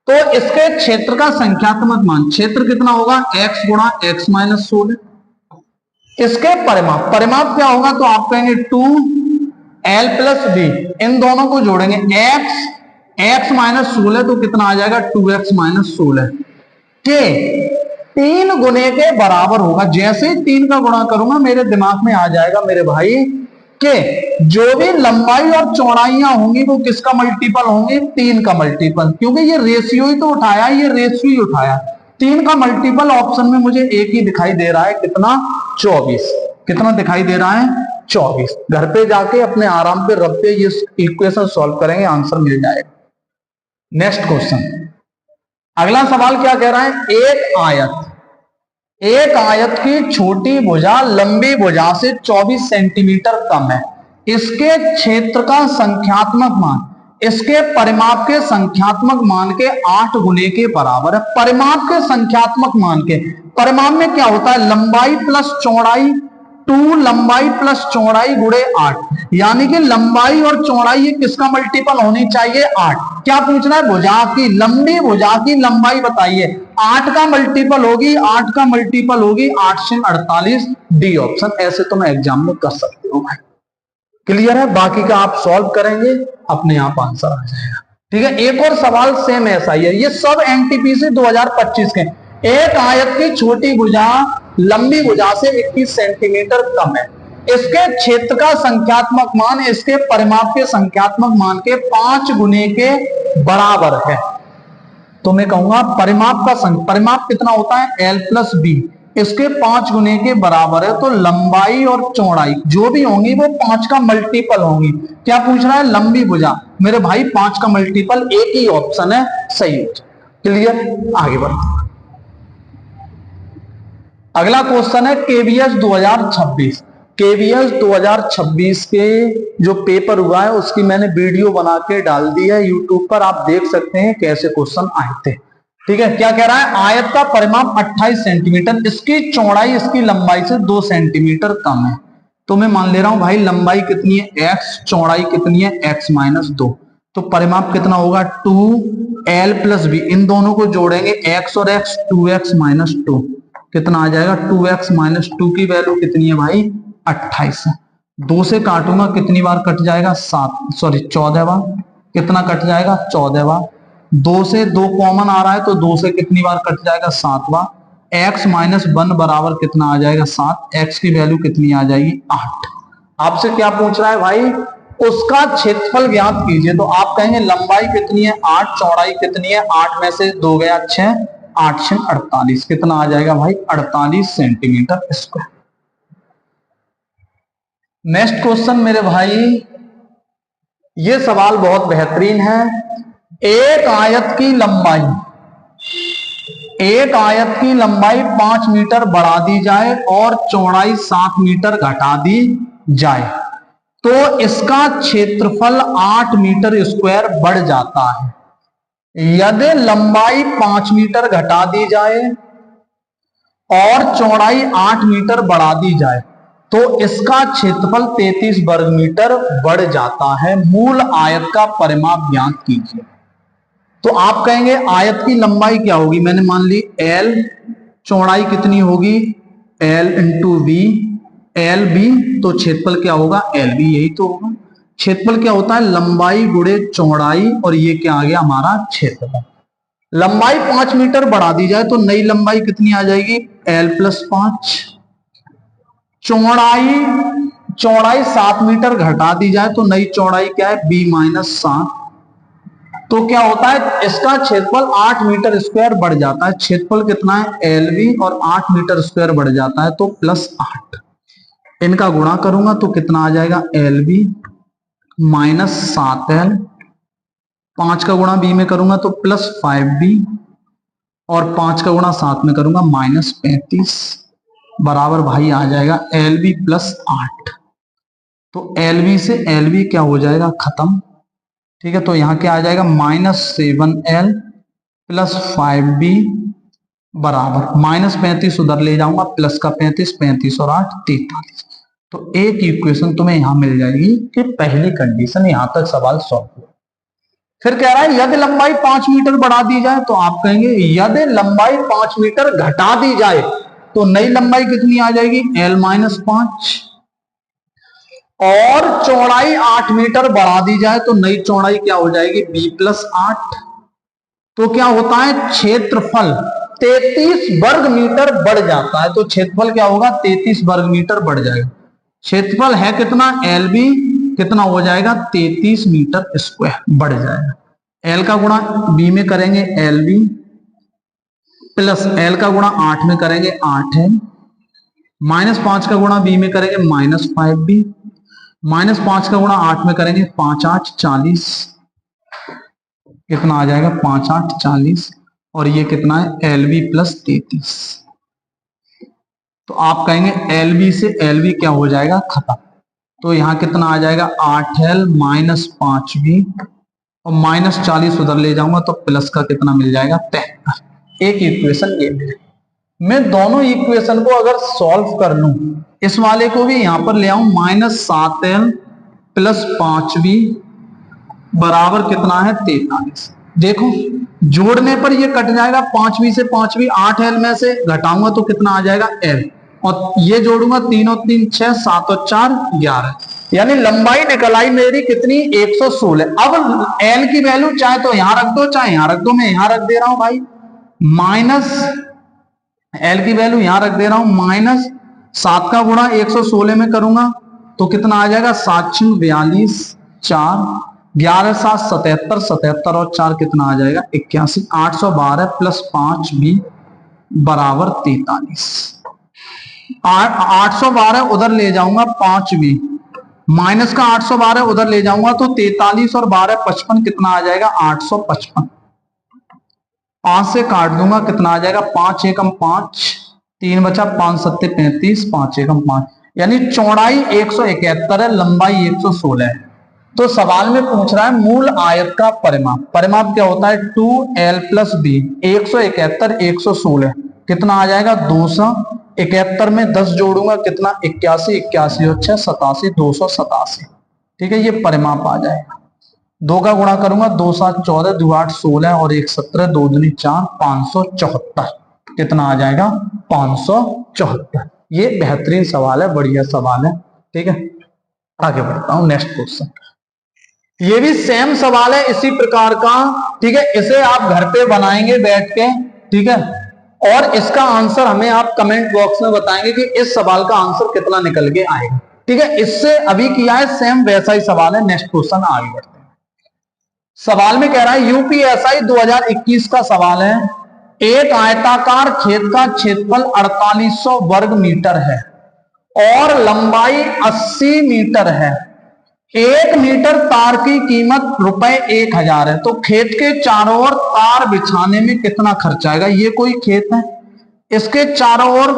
तो इसके क्षेत्र का संख्यात्मक मान, क्षेत्र कितना होगा? x गुणा x माइनस 16। इसके परिमाप, परिमाप क्या होगा? तो आप कहेंगे 2l प्लस b, इन दोनों को जोड़ेंगे x माइनस 16 तो कितना आ जाएगा? 2x माइनस 16 के 3 गुने के बराबर होगा। जैसे ही 3 का गुणा करूंगा मेरे दिमाग में आ जाएगा मेरे भाई कि जो भी लंबाई और चौड़ाइयां होंगी वो किसका मल्टीपल होंगे? 3 का मल्टीपल, क्योंकि ये रेशियो ही तो उठाया, ये रेशियो ही उठाया। 3 का मल्टीपल ऑप्शन में मुझे एक ही दिखाई दे रहा है, कितना? 24। कितना दिखाई दे रहा है? 24। घर पे जाके अपने आराम पे रब पे ये इक्वेशन सॉल्व करेंगे, आंसर मिल जाएगा। नेक्स्ट क्वेश्चन, अगला सवाल क्या कह रहा है? एक आयत की छोटी भुजा लंबी भुजा से 24 सेंटीमीटर कम है। इसके क्षेत्र का संख्यात्मक मान इसके परिमाप के संख्यात्मक मान के 8 गुने के बराबर है। परिमाप के संख्यात्मक मान के, परिमाप में क्या होता है? लंबाई प्लस चौड़ाई, 2 लंबाई प्लस चौड़ाई गुणे 8, यानी कि लंबाई और चौड़ाई ये किसका मल्टीपल होनी चाहिए? 8। क्या पूछना है? भुजा की, लंबी भुजा की लंबाई बताइए। 8 का मल्टीपल होगी, 8 का मल्टीपल होगी 8 से 48, डी ऑप्शन। ऐसे तो मैं एग्जाम में कर सकती हूँ भाई। क्लियर है? बाकी का आप सॉल्व करेंगे, अपने आप आंसर आ जाएगा। ठीक है, एक और सवाल सेम ऐसा ही है, ये सब एनटीपीसी 2025 के। एक आयत की छोटी भुजा लंबी भुजा से 21 सेंटीमीटर कम है। इसके क्षेत्र का संख्यात्मक मान इसके परिमाप के संख्यात्मक मान के 5 गुने के बराबर है। तो मैं कहूंगा परिमाप का परिमाप कितना होता है L प्लस बी, इसके 5 गुने के बराबर है। तो लंबाई और चौड़ाई जो भी होंगी वो 5 का मल्टीपल होंगी। क्या पूछ रहा है? लंबी भुजा। मेरे भाई 5 का मल्टीपल एक ही ऑप्शन है, सही हो जाए। क्लियर? आगे बढ़ते। अगला क्वेश्चन है केवीएस 2026। केवीएस 2026 के जो पेपर हुआ है उसकी मैंने वीडियो बना के डाल दी है यूट्यूब पर, आप देख सकते हैं कैसे क्वेश्चन आए थे। ठीक है, क्या कह रहा है? आयत का परिमाप 28 सेंटीमीटर, इसकी चौड़ाई इसकी लंबाई से 2 सेंटीमीटर कम है। तो मैं मान ले रहा हूं भाई लंबाई कितनी है x, चौड़ाई कितनी है x माइनस 2, तो परिमाप कितना होगा 2l प्लस बी। इन दोनों को जोड़ेंगे x और x, 2x माइनस 2 कितना आ जाएगा? 2x माइनस 2 की वैल्यू कितनी है भाई? 28 है। 2 से काटूंगा कितनी बार कट जाएगा? 14 बार। कितना कट जाएगा? 14 बार। 2 से 2 कॉमन आ रहा है तो 2 से कितनी बार कट जाएगा? 7 बार। x माइनस 1 बराबर कितना आ जाएगा? 7। x की वैल्यू कितनी आ जाएगी? 8। आपसे क्या पूछ रहा है भाई? उसका क्षेत्रफल ज्ञात कीजिए। तो आप कहेंगे लंबाई कितनी है? 8, चौड़ाई कितनी है? 8 में से 2 गया 6, 8 से 48, कितना आ जाएगा भाई? 48 सेंटीमीटर स्क्वायर। नेक्स्ट क्वेश्चन मेरे भाई, ये सवाल बहुत बेहतरीन है। एक आयत की लंबाई 5 मीटर बढ़ा दी जाए और चौड़ाई 7 मीटर घटा दी जाए तो इसका क्षेत्रफल 8 मीटर स्क्वायर बढ़ जाता है। यदि लंबाई 5 मीटर घटा दी जाए और चौड़ाई 8 मीटर बढ़ा दी जाए तो इसका क्षेत्रफल 33 वर्ग मीटर बढ़ जाता है। मूल आयत का परिमाप ज्ञात कीजिए। तो आप कहेंगे आयत की लंबाई क्या होगी? मैंने मान ली L, चौड़ाई कितनी होगी? L into B, L B, तो क्षेत्रफल क्या होगा? एल बी, यही तो होगा। क्षेत्रफल क्या होता है? लंबाई गुणे चौड़ाई, और ये क्या आ गया हमारा? क्षेत्रफल। लंबाई 5 मीटर बढ़ा दी जाए तो नई लंबाई कितनी आ जाएगी? L plus 5। चौड़ाई 7 मीटर घटा दी जाए तो नई चौड़ाई क्या है? b minus 7। तो क्या होता है? इसका क्षेत्रफल 8 मीटर स्क्वायर बढ़ जाता है। क्षेत्रफल कितना है? LV, और 8 मीटर स्क्वायर बढ़ जाता है तो प्लस 8। इनका गुणा करूंगा तो कितना आ जाएगा? LB माइनस 7L, 5 का गुणा b में करूंगा तो प्लस 5b, और 5 का गुणा 7 में करूंगा माइनस 35, बराबर भाई आ जाएगा LB प्लस 8। तो LB से LB क्या हो जाएगा? खत्म। ठीक है, तो यहां क्या आ जाएगा? माइनस 7L प्लस 5B बराबर माइनस 35 उधर ले जाऊंगा, प्लस का 35, 35 और 8 43। तो एक इक्वेशन तुम्हें यहां मिल जाएगी कि पहली कंडीशन। यहां तक सवाल सॉल्व हुआ। फिर कह रहा है यदि लंबाई 5 मीटर बढ़ा दी जाए, तो आप कहेंगे यदि लंबाई 5 मीटर घटा दी जाए तो नई लंबाई कितनी आ जाएगी? L माइनस 5, और चौड़ाई 8 मीटर बढ़ा दी जाए तो नई चौड़ाई क्या हो जाएगी? b plus 8। तो क्या होता है? क्षेत्रफल 33 वर्ग मीटर बढ़ जाता है। तो क्षेत्रफल क्या होगा? 33 वर्ग मीटर बढ़ जाएगा। क्षेत्रफल है कितना? LB कितना हो जाएगा? 33 मीटर स्क्वायर बढ़ जाएगा। L का गुणा B में करेंगे LB, प्लस L का गुणा 8 में करेंगे 8 है, माइनस 5 का गुणा B में करेंगे माइनस 5B, माइनस 5 का गुणा 8 में करेंगे 5 8 40, कितना आ जाएगा? 5 8 40, और ये कितना है? LB plus 33। तो आप कहेंगे LB से LB क्या हो जाएगा? खत्म। तो यहां कितना आ जाएगा? 8L माइनस 5B, और माइनस 40 उधर ले जाऊंगा तो प्लस का कितना मिल जाएगा? 73। एक इक्वेशन ये मिले। मैं दोनों इक्वेशन को अगर सॉल्व कर लूं, इस वाले को भी यहां पर ले आऊं, माइनस 7L प्लस 5B बराबर कितना है? 43। देखो जोड़ने पर ये कट जाएगा, 5B से 5B, 8L में से घटाऊंगा तो कितना आ जाएगा? L, और ये जोड़ूंगा 3 और 3 6, 7 और 4 11, यानी लंबाई निकल आई मेरी कितनी? 116। अब L की वैल्यू चाहे तो यहां रख दो चाहे यहां रख दो, मैं यहां रख दे रहा हूं भाई। माइनस L की वैल्यू यहां रख दे रहा हूं, माइनस 7 का गुणा 116 में करूंगा तो कितना आ जाएगा? 7 42 4, 11 7 77, 77 और 4 कितना आ जाएगा 81। 812 प्लस 5 भी बराबर 43। 812 उधर ले जाऊंगा 5 भी, माइनस का 812 उधर ले जाऊंगा तो 43 और 12 55 कितना आ जाएगा 855। 5 से काट दूंगा कितना आ जाएगा 5 एकम 5, 3 बचा 5 सत्ते 35, 5 एकम 5, यानी चौड़ाई 171 है, लंबाई 116 है। तो सवाल में पूछ रहा है मूल आयत का परिमाप। परिमाप क्या होता है 2l प्लस बी। 171 116 कितना आ जाएगा 271 में 10 जोड़ूंगा कितना 81, 81 और 6 87, 287। ठीक है, ये परिमाप आ जाएगा। 2 का गुणा करूंगा 2 7 14, 2 8 16 और 1 17, 2 दूनी 4, 574 कितना आ जाएगा 574। ये बेहतरीन सवाल है, बढ़िया सवाल है। ठीक है, आगे बढ़ता हूं नेक्स्ट क्वेश्चन। ये भी सेम सवाल है इसी प्रकार का। ठीक है, इसे आप घर पे बनाएंगे बैठ के। ठीक है, और इसका आंसर हमें आप कमेंट बॉक्स में बताएंगे कि इस सवाल का आंसर कितना निकल के आएगा। ठीक है, इससे अभी किया है सेम वैसा ही सवाल है। नेक्स्ट क्वेश्चन आगे बढ़ते हैं। सवाल में कह रहा है यूपीएसआई 2021 का सवाल है। एक आयताकार खेत का क्षेत्रफल 4800 वर्ग मीटर है और लंबाई 80 मीटर है। 1 मीटर तार की कीमत ₹1000 है। तो खेत के चारों ओर तार बिछाने में कितना खर्चा आएगा। ये कोई खेत है, इसके चारों ओर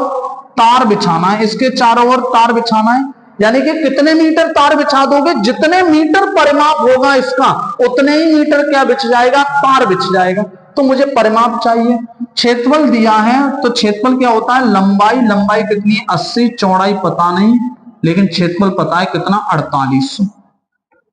तार बिछाना है, इसके चारों ओर तार बिछाना है, यानी कि कितने मीटर तार बिछा दोगे, जितने मीटर परिमाप होगा इसका उतने ही मीटर क्या बिछ जाएगा, तार बिछ जाएगा। तो मुझे परिमाप चाहिए। क्षेत्रफल दिया है तो क्षेत्रफल क्या होता है लंबाई, लंबाई कितनी है 80, चौड़ाई पता नहीं लेकिन क्षेत्रफल पता है कितना 4800।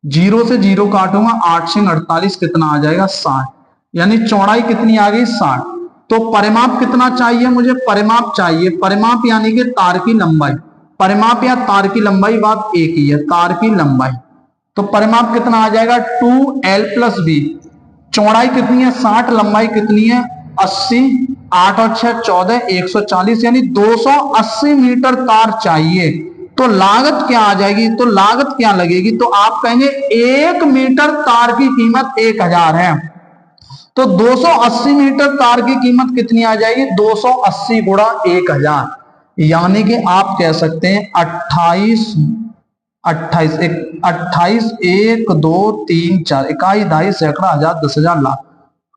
0 से 0 काटूंगा 8 से 48 कितना आ जाएगा 60, यानी चौड़ाई कितनी आ गई 60। तो परिमाप कितना चाहिए मुझे, परिमाप चाहिए, परिमाप यानी कि तार की लंबाई, परिमाप या तार की लंबाई बात एक ही है, तार की लंबाई। तो परिमाप कितना आ जाएगा 2l प्लस बी। चौड़ाई कितनी है 60, लंबाई कितनी है 80, 8 और 6 14, 140 यानी 280 मीटर तार चाहिए। तो लागत क्या आ जाएगी, तो लागत क्या लगेगी, तो आप कहेंगे 1 मीटर तार की कीमत 1000 है। तो 280 मीटर तार की कीमत कितनी आ जाएगी 280 गुणा 1000, यानी कि आप कह सकते हैं 28 1 2 3 4 इकाई दहाई सैकड़ा हजार 10,000 लाख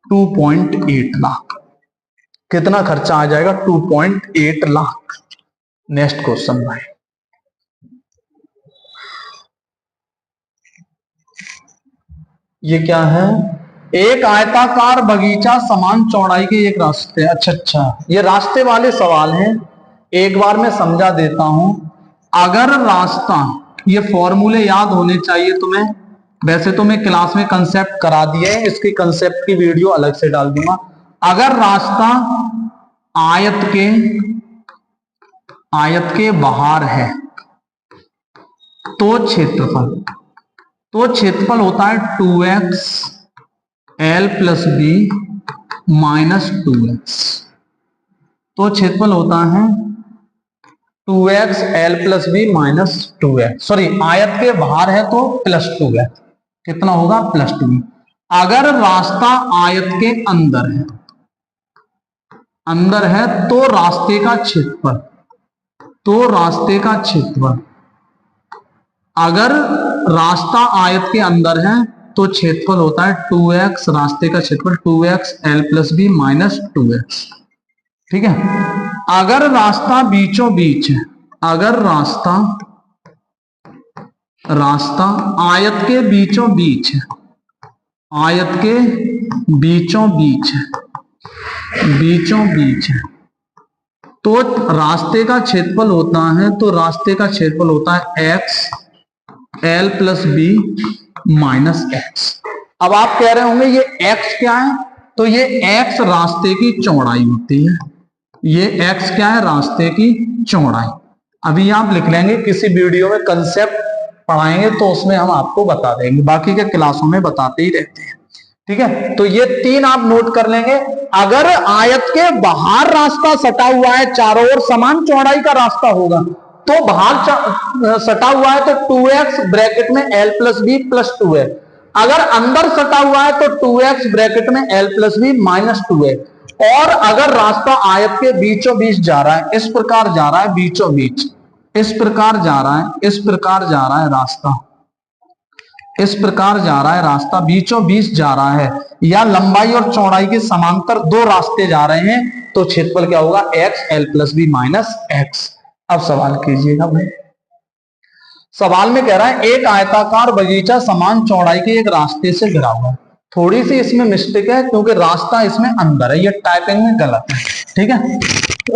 2.8 लाख। कितना खर्चा आ जाएगा 2.8 लाख। नेक्स्ट क्वेश्चन भाई, ये क्या है, एक आयताकार बगीचा समान चौड़ाई के एक रास्ते। अच्छा, ये रास्ते वाले सवाल हैं, एक बार मैं समझा देता हूं। अगर रास्ता, ये फॉर्मूले याद होने चाहिए तुम्हें, वैसे तो मैं क्लास में कंसेप्ट करा दिए हैं, इसकी कंसेप्ट की वीडियो अलग से डाल दूंगा। अगर रास्ता आयत के बाहर है तो क्षेत्रफल होता है 2x l plus B minus 2x। तो क्षेत्रफल होता है 2x l plus B minus 2x। Sorry, आयत के बाहर है तो प्लस 2x, कितना होगा प्लस 2। अगर रास्ता आयत के अंदर है तो रास्ते का क्षेत्रफल, अगर रास्ता आयत के अंदर है तो क्षेत्रफल होता है 2x, रास्ते का क्षेत्रफल 2x l plus B minus 2x। ठीक है, अगर रास्ता बीचों बीच है, अगर रास्ता आयत के बीचों बीच है, आयत के बीचों बीच है तो रास्ते का क्षेत्रफल होता है, तो रास्ते का क्षेत्रफल होता है x l plus B minus x। अब आप कह रहे होंगे ये x क्या है, तो ये x रास्ते की चौड़ाई होती है, ये x क्या है रास्ते की चौड़ाई। अभी आप लिख लेंगे, किसी वीडियो में कंसेप्ट पढ़ाएंगे तो उसमें हम आपको बता देंगे, बाकी के क्लासों में बताते ही रहते हैं। ठीक है, तो ये 3 आप नोट कर लेंगे। अगर आयत के बाहर रास्ता सटा हुआ है, चारों ओर समान चौड़ाई का रास्ता होगा, तो बाहर सटा हुआ है तो 2x ब्रैकेट में l प्लस बी प्लस 2 है। अगर अंदर सटा हुआ है तो 2x ब्रैकेट में l plus B minus 2x, और अगर रास्ता आयत के बीचों बीच जा रहा है, इस प्रकार जा रहा है बीचों बीच, इस प्रकार जा रहा है, इस प्रकार जा रहा है रास्ता, इस प्रकार जा रहा है रास्ता, बीचों बीच जा रहा है, या लंबाई और चौड़ाई के समांतर दो रास्ते जा रहे हैं, तो क्षेत्रफल क्या होगा, x l plus B minus x। अब सवाल कीजिएगा भाई। सवाल में कह रहा है एक आयताकार बगीचा समान चौड़ाई के एक रास्ते से घिरा हुआ है। थोड़ी सी इसमें मिस्टेक है क्योंकि रास्ता इसमें अंदर है, ये टाइपिंग में गलत है, ठीक है।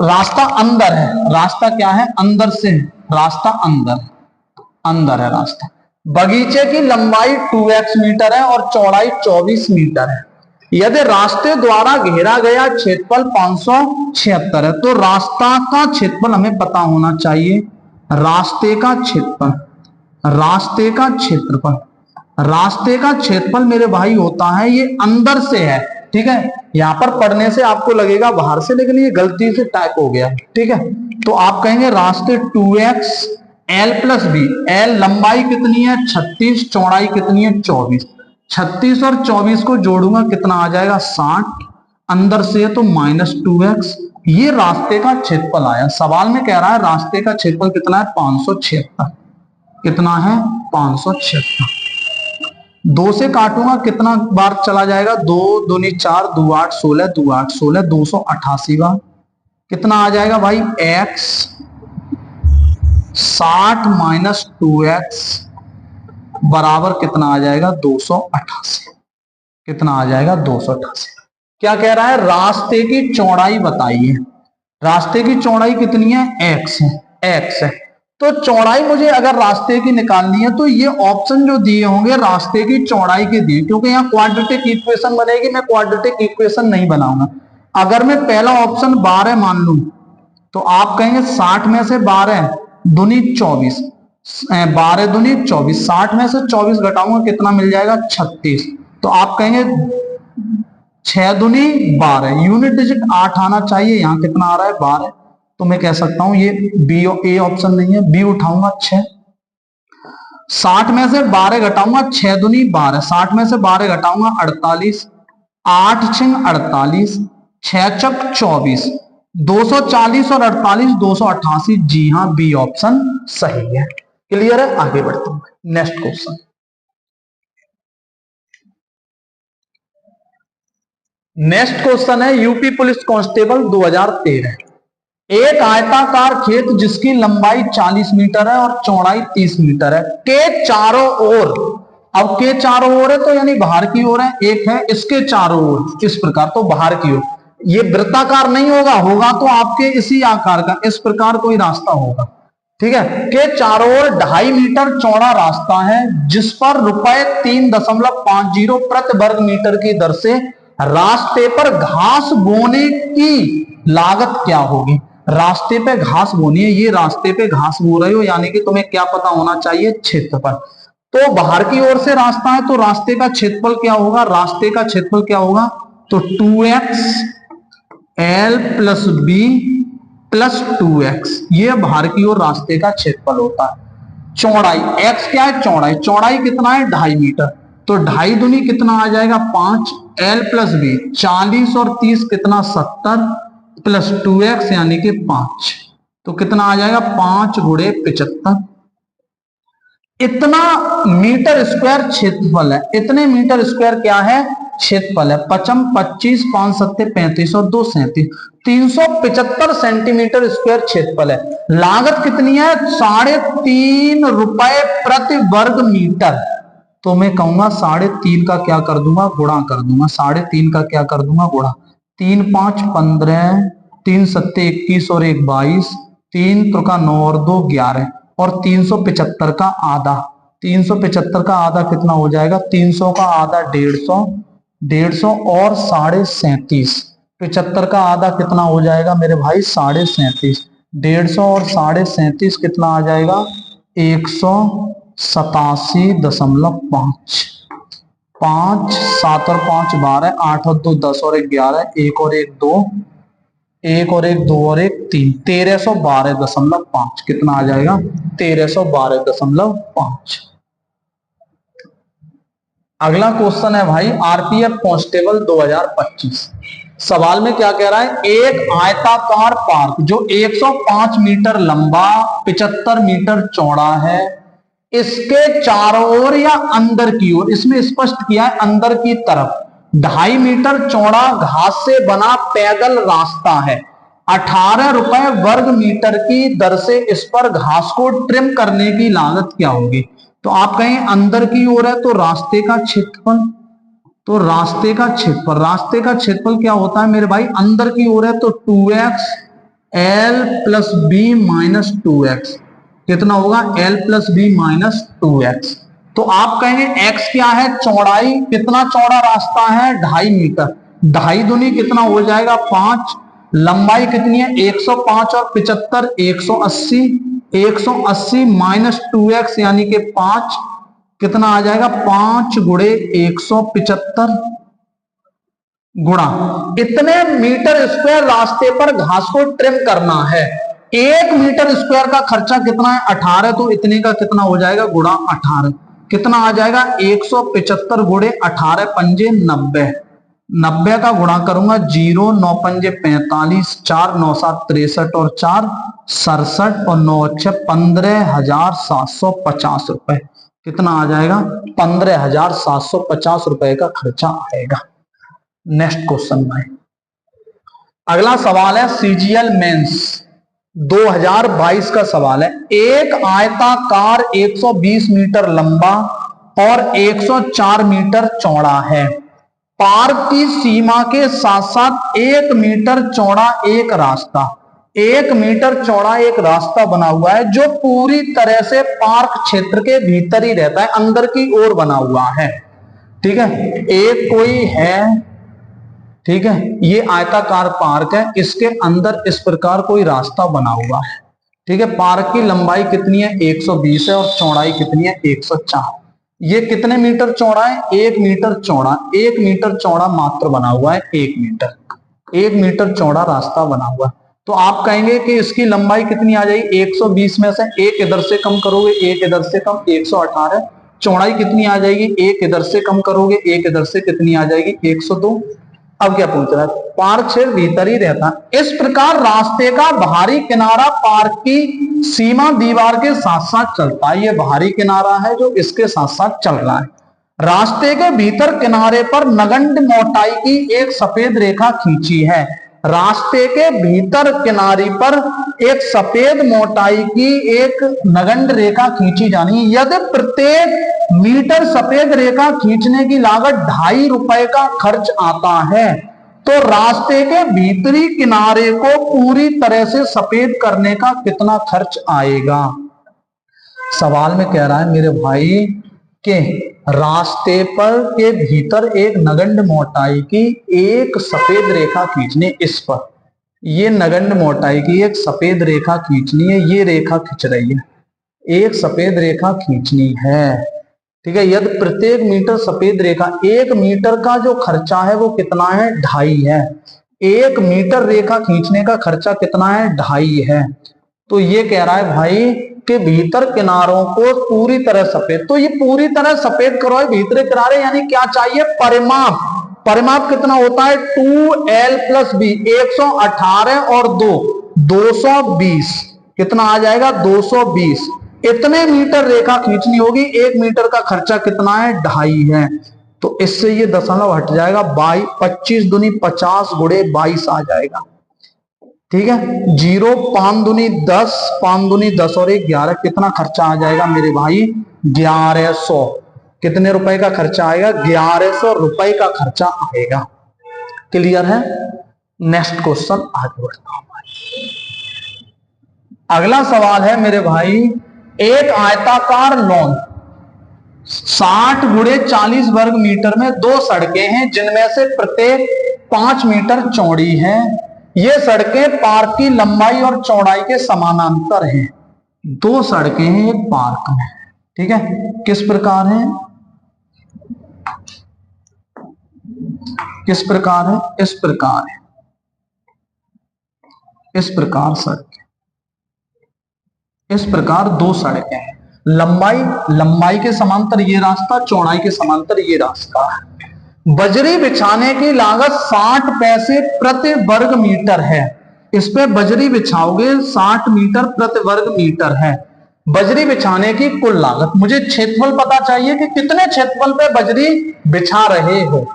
रास्ता अंदर है, रास्ता क्या है, अंदर से है, रास्ता अंदर, अंदर है रास्ता। बगीचे की लंबाई 2x मीटर है और चौड़ाई 24 मीटर है। यदि रास्ते द्वारा घेरा गया क्षेत्रफल 576 है, तो रास्ता का क्षेत्रफल हमें पता होना चाहिए। रास्ते का क्षेत्रफल, रास्ते का क्षेत्रफल, रास्ते का क्षेत्रफल मेरे भाई होता है, ये अंदर से है, ठीक है। यहां पर पढ़ने से आपको लगेगा बाहर से, लेकिन ये गलती से टाइप हो गया, ठीक है। तो आप कहेंगे रास्ते 2x l plus B, l लंबाई कितनी है 36, चौड़ाई कितनी है 24, 36 और 24 को जोड़ूंगा कितना आ जाएगा 60, अंदर से है तो माइनस 2x, ये रास्ते का क्षेत्रफल आया। सवाल में कह रहा है रास्ते का क्षेत्रफल कितना है 576, कितना है 576। 2 से काटूंगा कितना बार चला जाएगा, 2 दूनी 4, 2 8 16, 2 8 16, 288 बार। कितना आ जाएगा भाई x 60 माइनस 2x बराबर कितना आ जाएगा 288। कितना आ जाएगा 288। क्या कह रहा है, रास्ते की चौड़ाई बताइए। रास्ते की चौड़ाई कितनी है, x है, x है। तो चौड़ाई मुझे अगर रास्ते की निकालनी है तो ये ऑप्शन जो दिए होंगे रास्ते की चौड़ाई के दिए, क्योंकि यहाँ क्वाड्रेटिक इक्वेशन बनेगी, मैं क्वाड्रेटिक इक्वेशन नहीं बनाऊंगा। अगर मैं पहला ऑप्शन 12 मान लूं तो आप कहेंगे 60 में से 12 दूनी 24, 12 दूनी 24, 60 में से 24 घटाऊंगा कितना मिल जाएगा 36। तो आप कहेंगे 6 दूनी 12, यूनिट डिजिट 8 आना चाहिए, यहाँ कितना आ रहा है 12। तो मैं कह सकता हूं ये बी, ए ऑप्शन नहीं है, बी उठाऊंगा 6। 60 में से 12 घटाऊंगा 6 दूनी 12, 60 में से 12 घटाऊंगा 48, 8 6 48, 6 चक 24, 240 और 48 288। जी हाँ, बी ऑप्शन सही है। क्लियर है, आगे बढ़ते हैं। नेक्स्ट क्वेश्चन, नेक्स्ट क्वेश्चन है यूपी पुलिस कांस्टेबल 2013। एक आयताकार खेत जिसकी लंबाई 40 मीटर है और चौड़ाई 30 मीटर है, के चारों ओर, अब के चारों ओर है तो यानी बाहर की ओर है, एक है इसके चारों ओर, इस प्रकार तो बाहर की ओर। ये वृत्ताकार नहीं होगा, होगा तो आपके इसी आकार का, इस प्रकार कोई रास्ता होगा, ठीक है। के चारों ओर 2.5 मीटर चौड़ा रास्ता है जिस पर ₹3.50 प्रति वर्ग मीटर की दर से रास्ते पर घास बोने की लागत क्या होगी। रास्ते पे घास बोनी है, ये रास्ते पे घास बो रहे हो, यानी कि तुम्हें क्या पता होना चाहिए, क्षेत्रफल। तो बाहर की ओर से रास्ता है तो रास्ते का क्षेत्रफल क्या होगा, रास्ते का क्षेत्रफल क्या होगा, तो 2x l plus B plus 2x, ये बाहर की ओर रास्ते का क्षेत्रफल होता है। चौड़ाई x क्या है, चौड़ाई, चौड़ाई कितना है 2.5 मीटर, तो 2.5 दूनी कितना आ जाएगा 5, l प्लस बी 40 और 30 कितना 70 प्लस 2x यानी कि 5, तो कितना आ जाएगा 5 गुणे 75। इतना मीटर स्क्वायर क्षेत्रफल है, इतने मीटर स्क्वायर क्या है क्षेत्रफल है। 55 25 5 7 35 और 2 37, 375 सेंटीमीटर स्क्वायर क्षेत्रफल है। लागत कितनी है, ₹3.5 प्रति वर्ग मीटर। तो मैं कहूंगा 3.5 का क्या कर दूंगा, गुणा कर दूंगा, 3.5 का क्या कर दूंगा गुणा, 3 5 15, 3 7 21 और 1 22, 3 त्रिका 9 और 2 11, और 375 का आधा, 375 का आधा कितना हो जाएगा, 300 का आधा 150, 150 और 37.5, 75 का आधा कितना हो जाएगा मेरे भाई 37.5, 150 और 37.5 कितना आ जाएगा 187.5, 5 7 और 5 12, 8 और 2 10 और 1 11, 1 और 1 2, 1 और 1 2 और 1 3, 1312.5 कितना आ जाएगा 1312.5। अगला क्वेश्चन है भाई आरपीएफ कांस्टेबल 2025। सवाल में क्या कह रहा है, एक आयताकार पार्क जो 105 मीटर लंबा 75 मीटर चौड़ा है, इसके चारों ओर या अंदर की ओर, इसमें स्पष्ट किया है अंदर की तरफ 2.5 मीटर चौड़ा घास से बना पैदल रास्ता है। 18 रुपए वर्ग मीटर की दर से इस पर घास को ट्रिम करने की लागत क्या होगी। तो आप कहें अंदर की ओर है तो रास्ते का क्षेत्रफल, तो रास्ते का क्षेत्रफल क्या होता है मेरे भाई, अंदर की ओर है तो 2x l plus B minus 2x, कितना होगा l plus B minus 2x। तो आप कहेंगे x क्या है, चौड़ाई, कितना चौड़ा रास्ता है 2.5 मीटर, 2.5 दूनी कितना हो जाएगा 5, लंबाई कितनी है 105 और 75 180, 180 माइनस 2x यानी कि 5, कितना आ जाएगा 5 गुणे 175 गुणा इतने मीटर स्क्वायर रास्ते पर घास को ट्रिम करना है। 1 मीटर स्क्वायर का खर्चा कितना है 18, तो इतने का कितना हो जाएगा गुणा 18, कितना आ जाएगा 175 गुणे 18 पंजे 90, 90 का गुणा करूंगा 0 9 पंजे 45, 4 9 7 63 और 4 67 और 9 6 15,750 रुपए, कितना आ जाएगा 15,750 रुपए का खर्चा आएगा। नेक्स्ट क्वेश्चन भाई, अगला सवाल है सीजीएल मेंस 2022 का सवाल है। एक आयताकार 120 मीटर लंबा और 104 मीटर चौड़ा है, पार्क की सीमा के साथ साथ 1 मीटर चौड़ा एक रास्ता, 1 मीटर चौड़ा एक रास्ता बना हुआ है जो पूरी तरह से पार्क क्षेत्र के भीतर ही रहता है, अंदर की ओर बना हुआ है। ठीक है, एक कोई है, ठीक है, ये आयताकार पार्क है, इसके अंदर इस प्रकार कोई रास्ता बना हुआ है। ठीक है, पार्क की लंबाई कितनी है 120 है और चौड़ाई कितनी है 104। ये कितने मीटर चौड़ा है 1 मीटर चौड़ा, 1 मीटर चौड़ा मात्र बना हुआ है, 1 मीटर चौड़ा रास्ता बना हुआ है। तो आप कहेंगे कि इसकी लंबाई कितनी आ जाएगी, 120 में से एक इधर से कम करोगे, एक इधर से कम 118, चौड़ाई कितनी आ जाएगी, एक इधर से कम करोगे, एक इधर से कितनी आ जाएगी 102। अब क्या पूछ रहा है, पार्क क्षेत्र भीतर ही रहता है। इस प्रकार रास्ते का बाहरी किनारा पार्क की सीमा दीवार के साथ साथ चलता है, ये बाहरी किनारा है जो इसके साथ साथ चल रहा है। रास्ते के भीतर किनारे पर नगण्य मोटाई की एक सफेद रेखा खींची है, रास्ते के भीतर किनारे पर एक सफेद मोटाई की एक नगण्य रेखा खींची जानी है। यदि प्रत्येक मीटर सफेद रेखा खींचने की लागत 2.5 रुपए का खर्च आता है, तो रास्ते के भीतरी किनारे को पूरी तरह से सफेद करने का कितना खर्च आएगा। सवाल में कह रहा है मेरे भाई कि रास्ते पर के भीतर एक नगण्य मोटाई की एक सफेद रेखा खींचनी, इस पर ये नगण्य मोटाई की एक सफेद रेखा खींचनी है, ये रेखा खींच रही है, एक सफेद रेखा खींचनी है। ठीक है, यदि प्रत्येक मीटर सफेद रेखा, 1 मीटर का जो खर्चा है वो कितना है 2.5 है, 1 मीटर रेखा खींचने का खर्चा कितना है 2.5 है। तो ये कह रहा है भाई कि भीतर किनारों को पूरी तरह सफेद, तो ये पूरी तरह सफेद करो है भीतरे किनारे, यानी क्या चाहिए परिमाप, परिमाप कितना होता है 2l प्लस बी, 118 और 2 220, कितना आ जाएगा 220। इतने मीटर रेखा खींचनी होगी, 1 मीटर का खर्चा कितना है 2.5 है, तो इससे ये दशमलव हट जाएगा 25 दूनी 50 गुणे 22 आ जाएगा। ठीक है, 0 5 दूनी 10, 5 दूनी 10 और 1 11, कितना खर्चा आ जाएगा मेरे भाई 1100, कितने रुपए का खर्चा आएगा 1100 रुपए का खर्चा आएगा। क्लियर है। नेक्स्ट क्वेश्चन आगे बढ़ता हूं। अगला सवाल है मेरे भाई, एक आयताकार लॉन 60 गुणे 40 वर्ग मीटर में 2 सड़कें हैं जिनमें से प्रत्येक 5 मीटर चौड़ी है। ये सड़कें पार्क की लंबाई और चौड़ाई के समानांतर हैं। 2 सड़कें हैं एक पार्क में, ठीक है, किस प्रकार है, किस प्रकार है, इस प्रकार है, इस प्रकार सड़क, इस प्रकार 2 सड़कें हैं। लंबाई, लंबाई के समांतर ये रास्ता, चौड़ाई के समांतर ये रास्ता। बजरी बिछाने की लागत 60 पैसे प्रति वर्ग मीटर है। इस पे बजरी बिछाओगे 60 मीटर प्रति वर्ग मीटर है बजरी बिछाने की कुल लागत। मुझे क्षेत्रफल पता चाहिए कि कितने क्षेत्रफल पे बजरी बिछा रहे हो।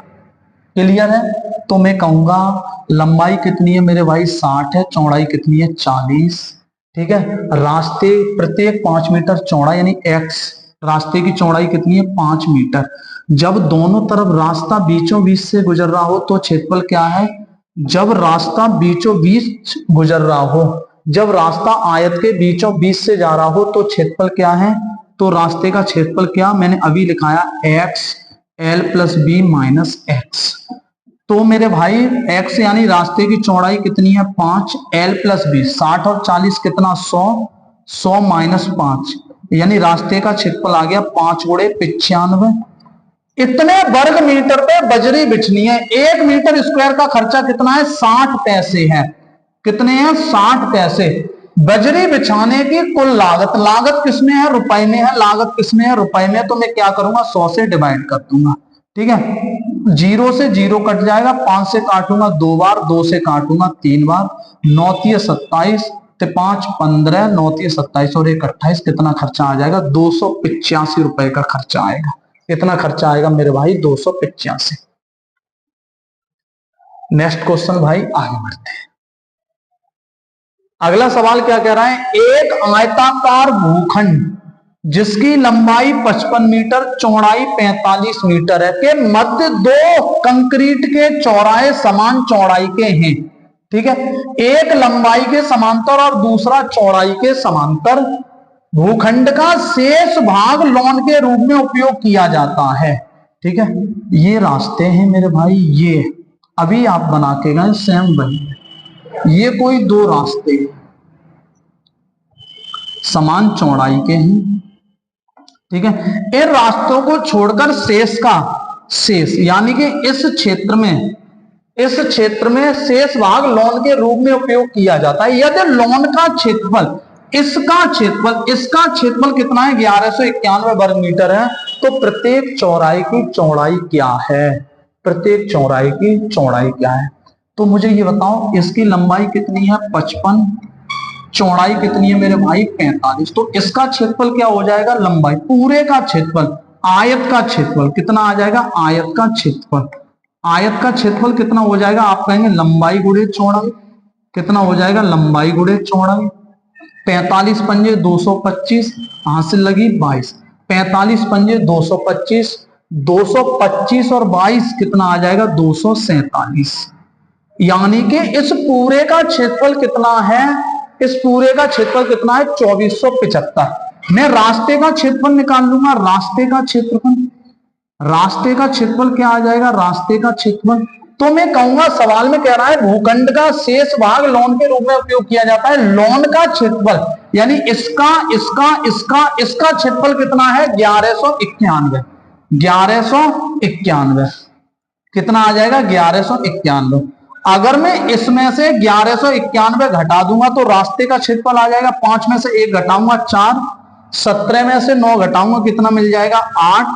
क्लियर है? तो मैं कहूंगा लंबाई कितनी है मेरे भाई 60 है, चौड़ाई कितनी है 40। ठीक है, रास्ते प्रत्येक 5 मीटर चौड़ा यानी x, रास्ते की चौड़ाई कितनी है 5 मीटर। जब दोनों तरफ रास्ता बीचों बीच से गुजर रहा हो तो क्षेत्रफल क्या है? जब रास्ता बीचों बीच गुजर रहा हो, जब रास्ता आयत के बीचों बीच से जा रहा हो तो क्षेत्रफल क्या है? तो रास्ते का क्षेत्रफल क्या मैंने अभी लिखाया x l plus B minus X. तो मेरे भाई x यानी रास्ते की चौड़ाई कितनी है 5, l प्लस बी 60 और 40 कितना 100, 100 माइनस 5 यानी रास्ते का क्षेत्रफल आ गया 5 गुणे 95। इतने वर्ग मीटर पे बजरी बिछनी है। 1 मीटर स्क्वायर का खर्चा कितना है 60 पैसे है। कितने हैं 60 पैसे। बजरी बिछाने की कुल लागत, लागत किसमें है रुपए में है, लागत किसमें है रुपए में। तो मैं क्या करूंगा 100 से डिवाइड कर दूंगा। ठीक है, 0 से 0 कट जाएगा, 5 से काटूंगा 2 बार, 2 से काटूंगा 3 बार, 9 तिया 27, 5 15, 9 तिया 27 और 1 28। कितना खर्चा आ जाएगा 285 रुपए का खर्चा आएगा। कितना खर्चा आएगा मेरे भाई 285। नेक्स्ट क्वेश्चन भाई आगे बढ़ते हैं। अगला सवाल क्या कह रहा है? एक आयताकार भूखंड जिसकी लंबाई 55 मीटर चौड़ाई 45 मीटर है के मध्य 2 कंक्रीट के चौराहे समान चौड़ाई के हैं। ठीक है, एक लंबाई के समांतर और दूसरा चौड़ाई के समांतर। भूखंड का शेष भाग लॉन के रूप में उपयोग किया जाता है। ठीक है, ये रास्ते हैं मेरे भाई, ये अभी आप बना के गए सेम वही। ये कोई 2 रास्ते समान चौड़ाई के हैं। ठीक है, इन रास्तों को छोड़कर शेष का शेष यानी कि इस क्षेत्र में शेष भाग लॉन के रूप में उपयोग किया जाता है। यदि लॉन का क्षेत्रफल इसका क्षेत्रफल कितना है 1191 वर्ग मीटर है तो प्रत्येक चौराहे की चौड़ाई क्या है? प्रत्येक चौराहे की चौड़ाई क्या है? तो मुझे ये बताओ इसकी लंबाई कितनी है 55, चौड़ाई कितनी है मेरे भाई 45। तो इसका क्षेत्रफल क्या हो जाएगा? लंबाई पूरे का क्षेत्रफल, आयत का क्षेत्रफल कितना आ जाएगा? आयत का क्षेत्रफल, आयत का क्षेत्रफल कितना हो जाएगा? आप कहेंगे लंबाई गुणे चौड़ाई। कितना हो जाएगा? लंबाई गुणे चौड़ाई। 45 पंजे 225, हासिल लगी 22। 45 पंजे 225, 225 और 22 कितना आ जाएगा? 247। यानी कि इस पूरे का क्षेत्रफल कितना है? इस पूरे का क्षेत्रफल कितना है? 2475। मैं रास्ते का क्षेत्रफल निकाल लूंगा। रास्ते का क्षेत्रफल क्या आ जाएगा? रास्ते का क्षेत्रफल तो मैं कहूंगा सवाल में कह रहा है भूखंड का शेष भाग लॉन के रूप में उपयोग किया जाता है। लॉन का क्षेत्रफल यानी इसका क्षेत्रफल कितना है? 1191। 1191 कितना आ जाएगा? 1191। अगर मैं इसमें से 1191 घटा दूंगा तो रास्ते का क्षेत्रफल आ जाएगा। 5 में से 1 घटाऊंगा 4, 17 में से 9 घटाऊंगा कितना मिल जाएगा? 8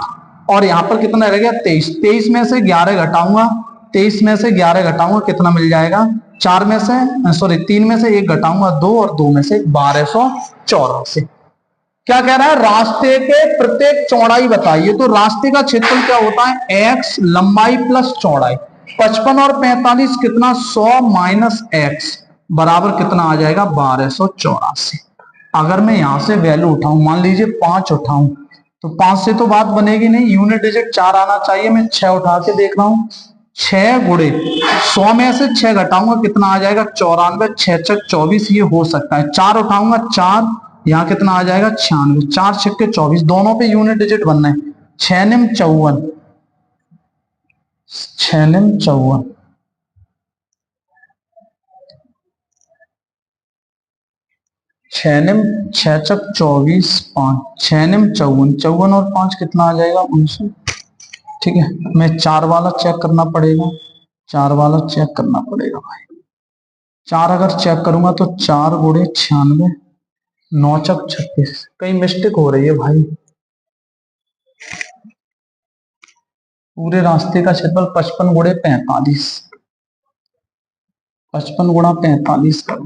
और यहां पर कितना रह गया? 23। 23 में से 11 घटाऊंगा, 23 में से 11 घटाऊंगा कितना मिल जाएगा? 4 में से 3 में से 1 घटाऊंगा 2 और 2 में से 1284। क्या कह रहा है? रास्ते के प्रत्येक चौड़ाई बताइए। तो रास्ते का क्षेत्रफल क्या होता है? x लंबाई प्लस चौड़ाई। 55 और 45 कितना? 100 माइनस x बराबर कितना आ जाएगा? 1284। अगर मैं यहां से वैल्यू उठाऊं, मान लीजिए 5 उठाऊं तो 5 से तो बात बनेगी नहीं, यूनिट डिजिट 4 आना चाहिए। मैं 6 उठा के देख रहा हूं। 6 गुणे 100 में से 6 घटाऊंगा कितना आ जाएगा? 94। 6 छक 24 ये हो सकता है। 4 उठाऊंगा 4, यहां कितना आ जाएगा? 96। 4 छक्के 24, दोनों पे यूनिट डिजिट बनना है। 6 निम 54, 6 निम 54, 6 निम 6 चक 24, 5 6 निम 54, 54 और 5 कितना आ जाएगा? 19। ठीक है, मैं 4 वाला चेक करना पड़ेगा, 4 वाला चेक करना पड़ेगा भाई। 4 अगर चेक करूंगा तो 4 गुणे 96, 9 चक 36, कहीं मिस्टेक हो रही है भाई। पूरे रास्ते का क्षेत्रफल 55 गुणे 45, 55 गुणा 45 करो,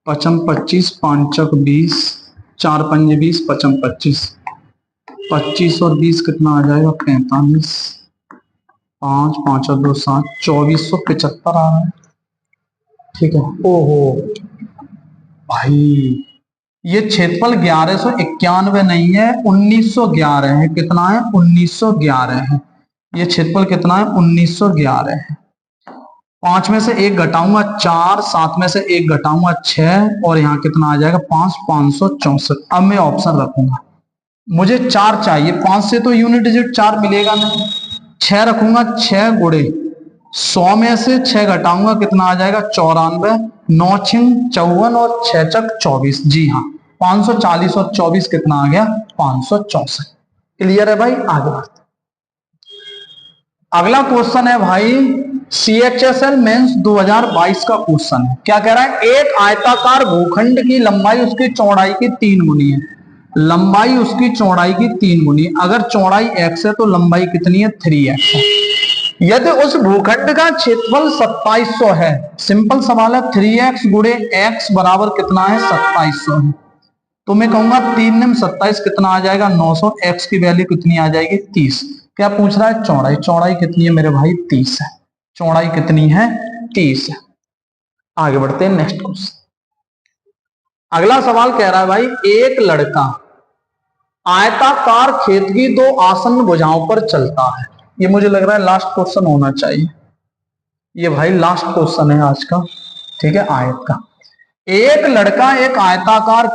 55 25, 5 चक 20, 4 पंजे 20, 55 25, 25 और 20 कितना आ जाएगा 45, 5 5 और 2 7, 2475 आ रहा है। ठीक है। ओहो भाई, ये क्षेत्रफल 1191 नहीं है, 1911 है। कितना है? 1911 है। ये क्षेत्रफल कितना है? 1911 है। 5 में से 1 घटाऊंगा 4, 7 में से 1 घटाऊंगा 6, और यहाँ कितना आ जाएगा 5, 564। अब मैं ऑप्शन रखूंगा, मुझे 4 चाहिए, 5 से तो यूनिट डिजिट 4 मिलेगा नहीं। 6 रखूंगा, 6 गुणे 100 में से 6 घटाऊंगा कितना आ जाएगा 94, 9 छिंग 54 और 6 चक 24। जी हाँ, 540 और 24 कितना आ गया 564। क्लियर है भाई? आगे बढ़ते। अगला क्वेश्चन है भाई CHSL मेंस 2022 का क्वेश्चन है। क्या कह रहा है? एक आयताकार भूखंड की लंबाई उसकी चौड़ाई की 3 गुनी है। लंबाई उसकी चौड़ाई की 3 गुनी। अगर चौड़ाई x है तो लंबाई कितनी है? 3x है। यदि उस भूखंड का क्षेत्रफल 2700 है, सिंपल सवाल है, 3x गुणे x बराबर कितना है 2700 है, तो मैं कहूंगा 3 में 27 कितना आ जाएगा 900, x की वैल्यू कितनी आ जाएगी 30। क्या पूछ रहा है? चौड़ाई। चौड़ाई कितनी है मेरे भाई? 30 है। चौड़ाई कितनी है? 30 है। आगे बढ़ते हैं नेक्स्ट क्वेश्चन। अगला सवाल कह रहा है भाई, एक लड़का आयताकार खेत की 2 आसन्न भुजाओं पर चलता है। ये मुझे लग रहा है लास्ट क्वेश्चन होना चाहिए। ये भाई लास्ट क्वेश्चन है आज का। ठीक है, आयत का। एक लड़का एक आयताकार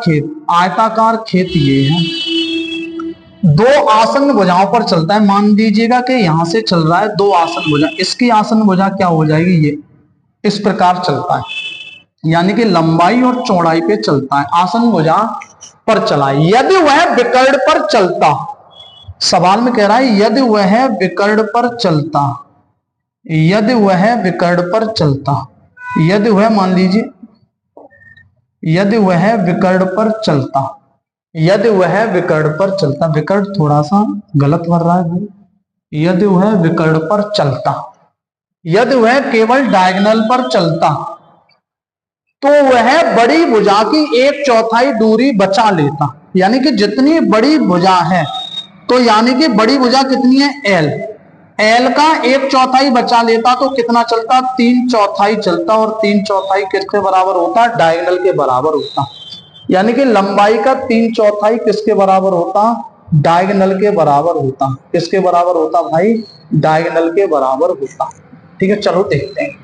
खेत ये है, 2 आसन्न भुजाओं पर चलता है। मान लीजिएगा कि यहां से चल रहा है 2 आसन्न भुजा, इसकी आसन्न भुजा क्या हो जाएगी? ये इस प्रकार चलता है, यानी कि लंबाई और चौड़ाई पे चलता है, आसन्न भुजा पर चला। यदि वह विकर्ण पर चलता, सवाल में कह रहा है यदि वह विकर्ण पर चलता, यदि वह विकर्ण पर चलता, यदि वह मान लीजिए, यदि वह विकर्ण पर चलता, यदि वह विकर्ण पर चलता, विकर्ण थोड़ा सा गलत भर रहा है भाई, यदि वह विकर्ण पर चलता, यदि वह केवल डायगोनल पर चलता, तो वह बड़ी भुजा की 1/4 दूरी बचा लेता। यानी कि जितनी बड़ी भुजा है, तो यानी कि बड़ी भुजा कितनी है? L, L का 1/4 बचा लेता तो कितना चलता? 3/4 चलता, और 3/4 किसके बराबर होता? डायगोनल के बराबर होता। यानी कि लंबाई का 3/4 किसके बराबर होता? डायगोनल के बराबर होता। किसके बराबर होता भाई? डायगोनल के बराबर होता। ठीक है, चलो देखते हैं।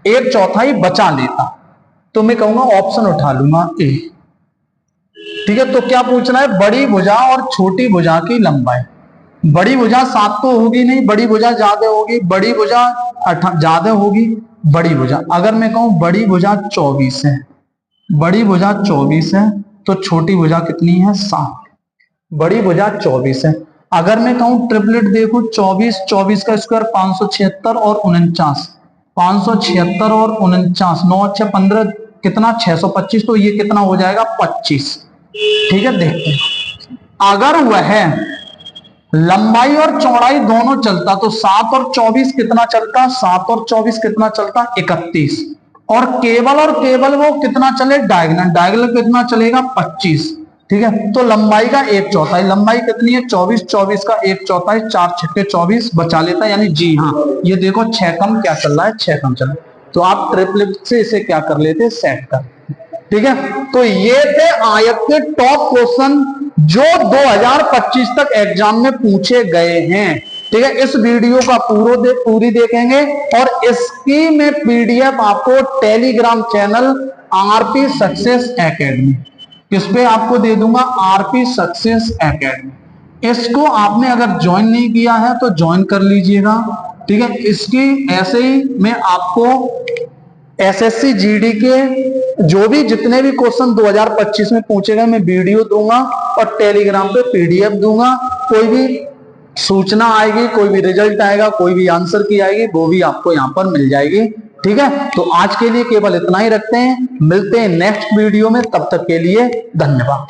1/4 बचा लेता, तो मैं कहूंगा ऑप्शन उठा लूंगा ए। ठीक है, तो क्या पूछना है? बड़ी भुजा और छोटी भुजा की लंबाई। बड़ी भुजा 7 तो होगी नहीं, बड़ी भुजा ज्यादा होगी, बड़ी भुजा ज्यादा होगी। बड़ी भुजा, अगर मैं कहूं बड़ी भुजा 24 है, बड़ी भुजा 24 है, तो छोटी भुजा कितनी है? 7। बड़ी भुजा 24 है। अगर मैं कहूं ट्रिपलेट देखो, 24, 24 का स्क्वायर 576 और 49, 576 और 49, 9 अच्छे 15, कितना 625, तो ये कितना हो जाएगा 25। ठीक है, देखते हैं। अगर वह लंबाई और चौड़ाई दोनों चलता, तो 7 और 24 कितना चलता? 7 और 24 कितना चलता? 31। और केवल वो कितना चले? डायगोनल। डायगोनल कितना चलेगा? 25। ठीक है, तो लंबाई का 1/4, लंबाई कितनी है? 24, 24 का 1/4, 4 छक्के 24 बचा लेता। यानी जी हाँ, ये देखो 6 कम क्या चल रहा है? 6 कम चल रहा है। तो आप ट्रिपलेट से इसे क्या कर लेते? सेट कर। ठीक है, तो ये थे आयत के टॉप क्वेश्चन जो 2025 तक एग्जाम में पूछे गए हैं। ठीक है, इस वीडियो का पूरी देखेंगे, और इसकी मैं पीडीएफ आपको Telegram channel RP success academy, किस पे आपको दे दूंगा? RP success academy. इसको आपने अगर ज्वाइन नहीं किया है तो ज्वाइन कर लीजिएगा। ठीक है, इसकी ऐसे ही मैं आपको एसएससी जीडी के जो भी जितने भी क्वेश्चन 2025 में पूछे गए मैं वीडियो दूंगा, और टेलीग्राम पे पीडीएफ दूंगा। कोई भी सूचना आएगी, कोई भी रिजल्ट आएगा, कोई भी आंसर की आएगी, वो भी आपको यहाँ पर मिल जाएगी। ठीक है, तो आज के लिए केवल इतना ही रखते हैं, मिलते हैं नेक्स्ट वीडियो में, तब तक के लिए धन्यवाद।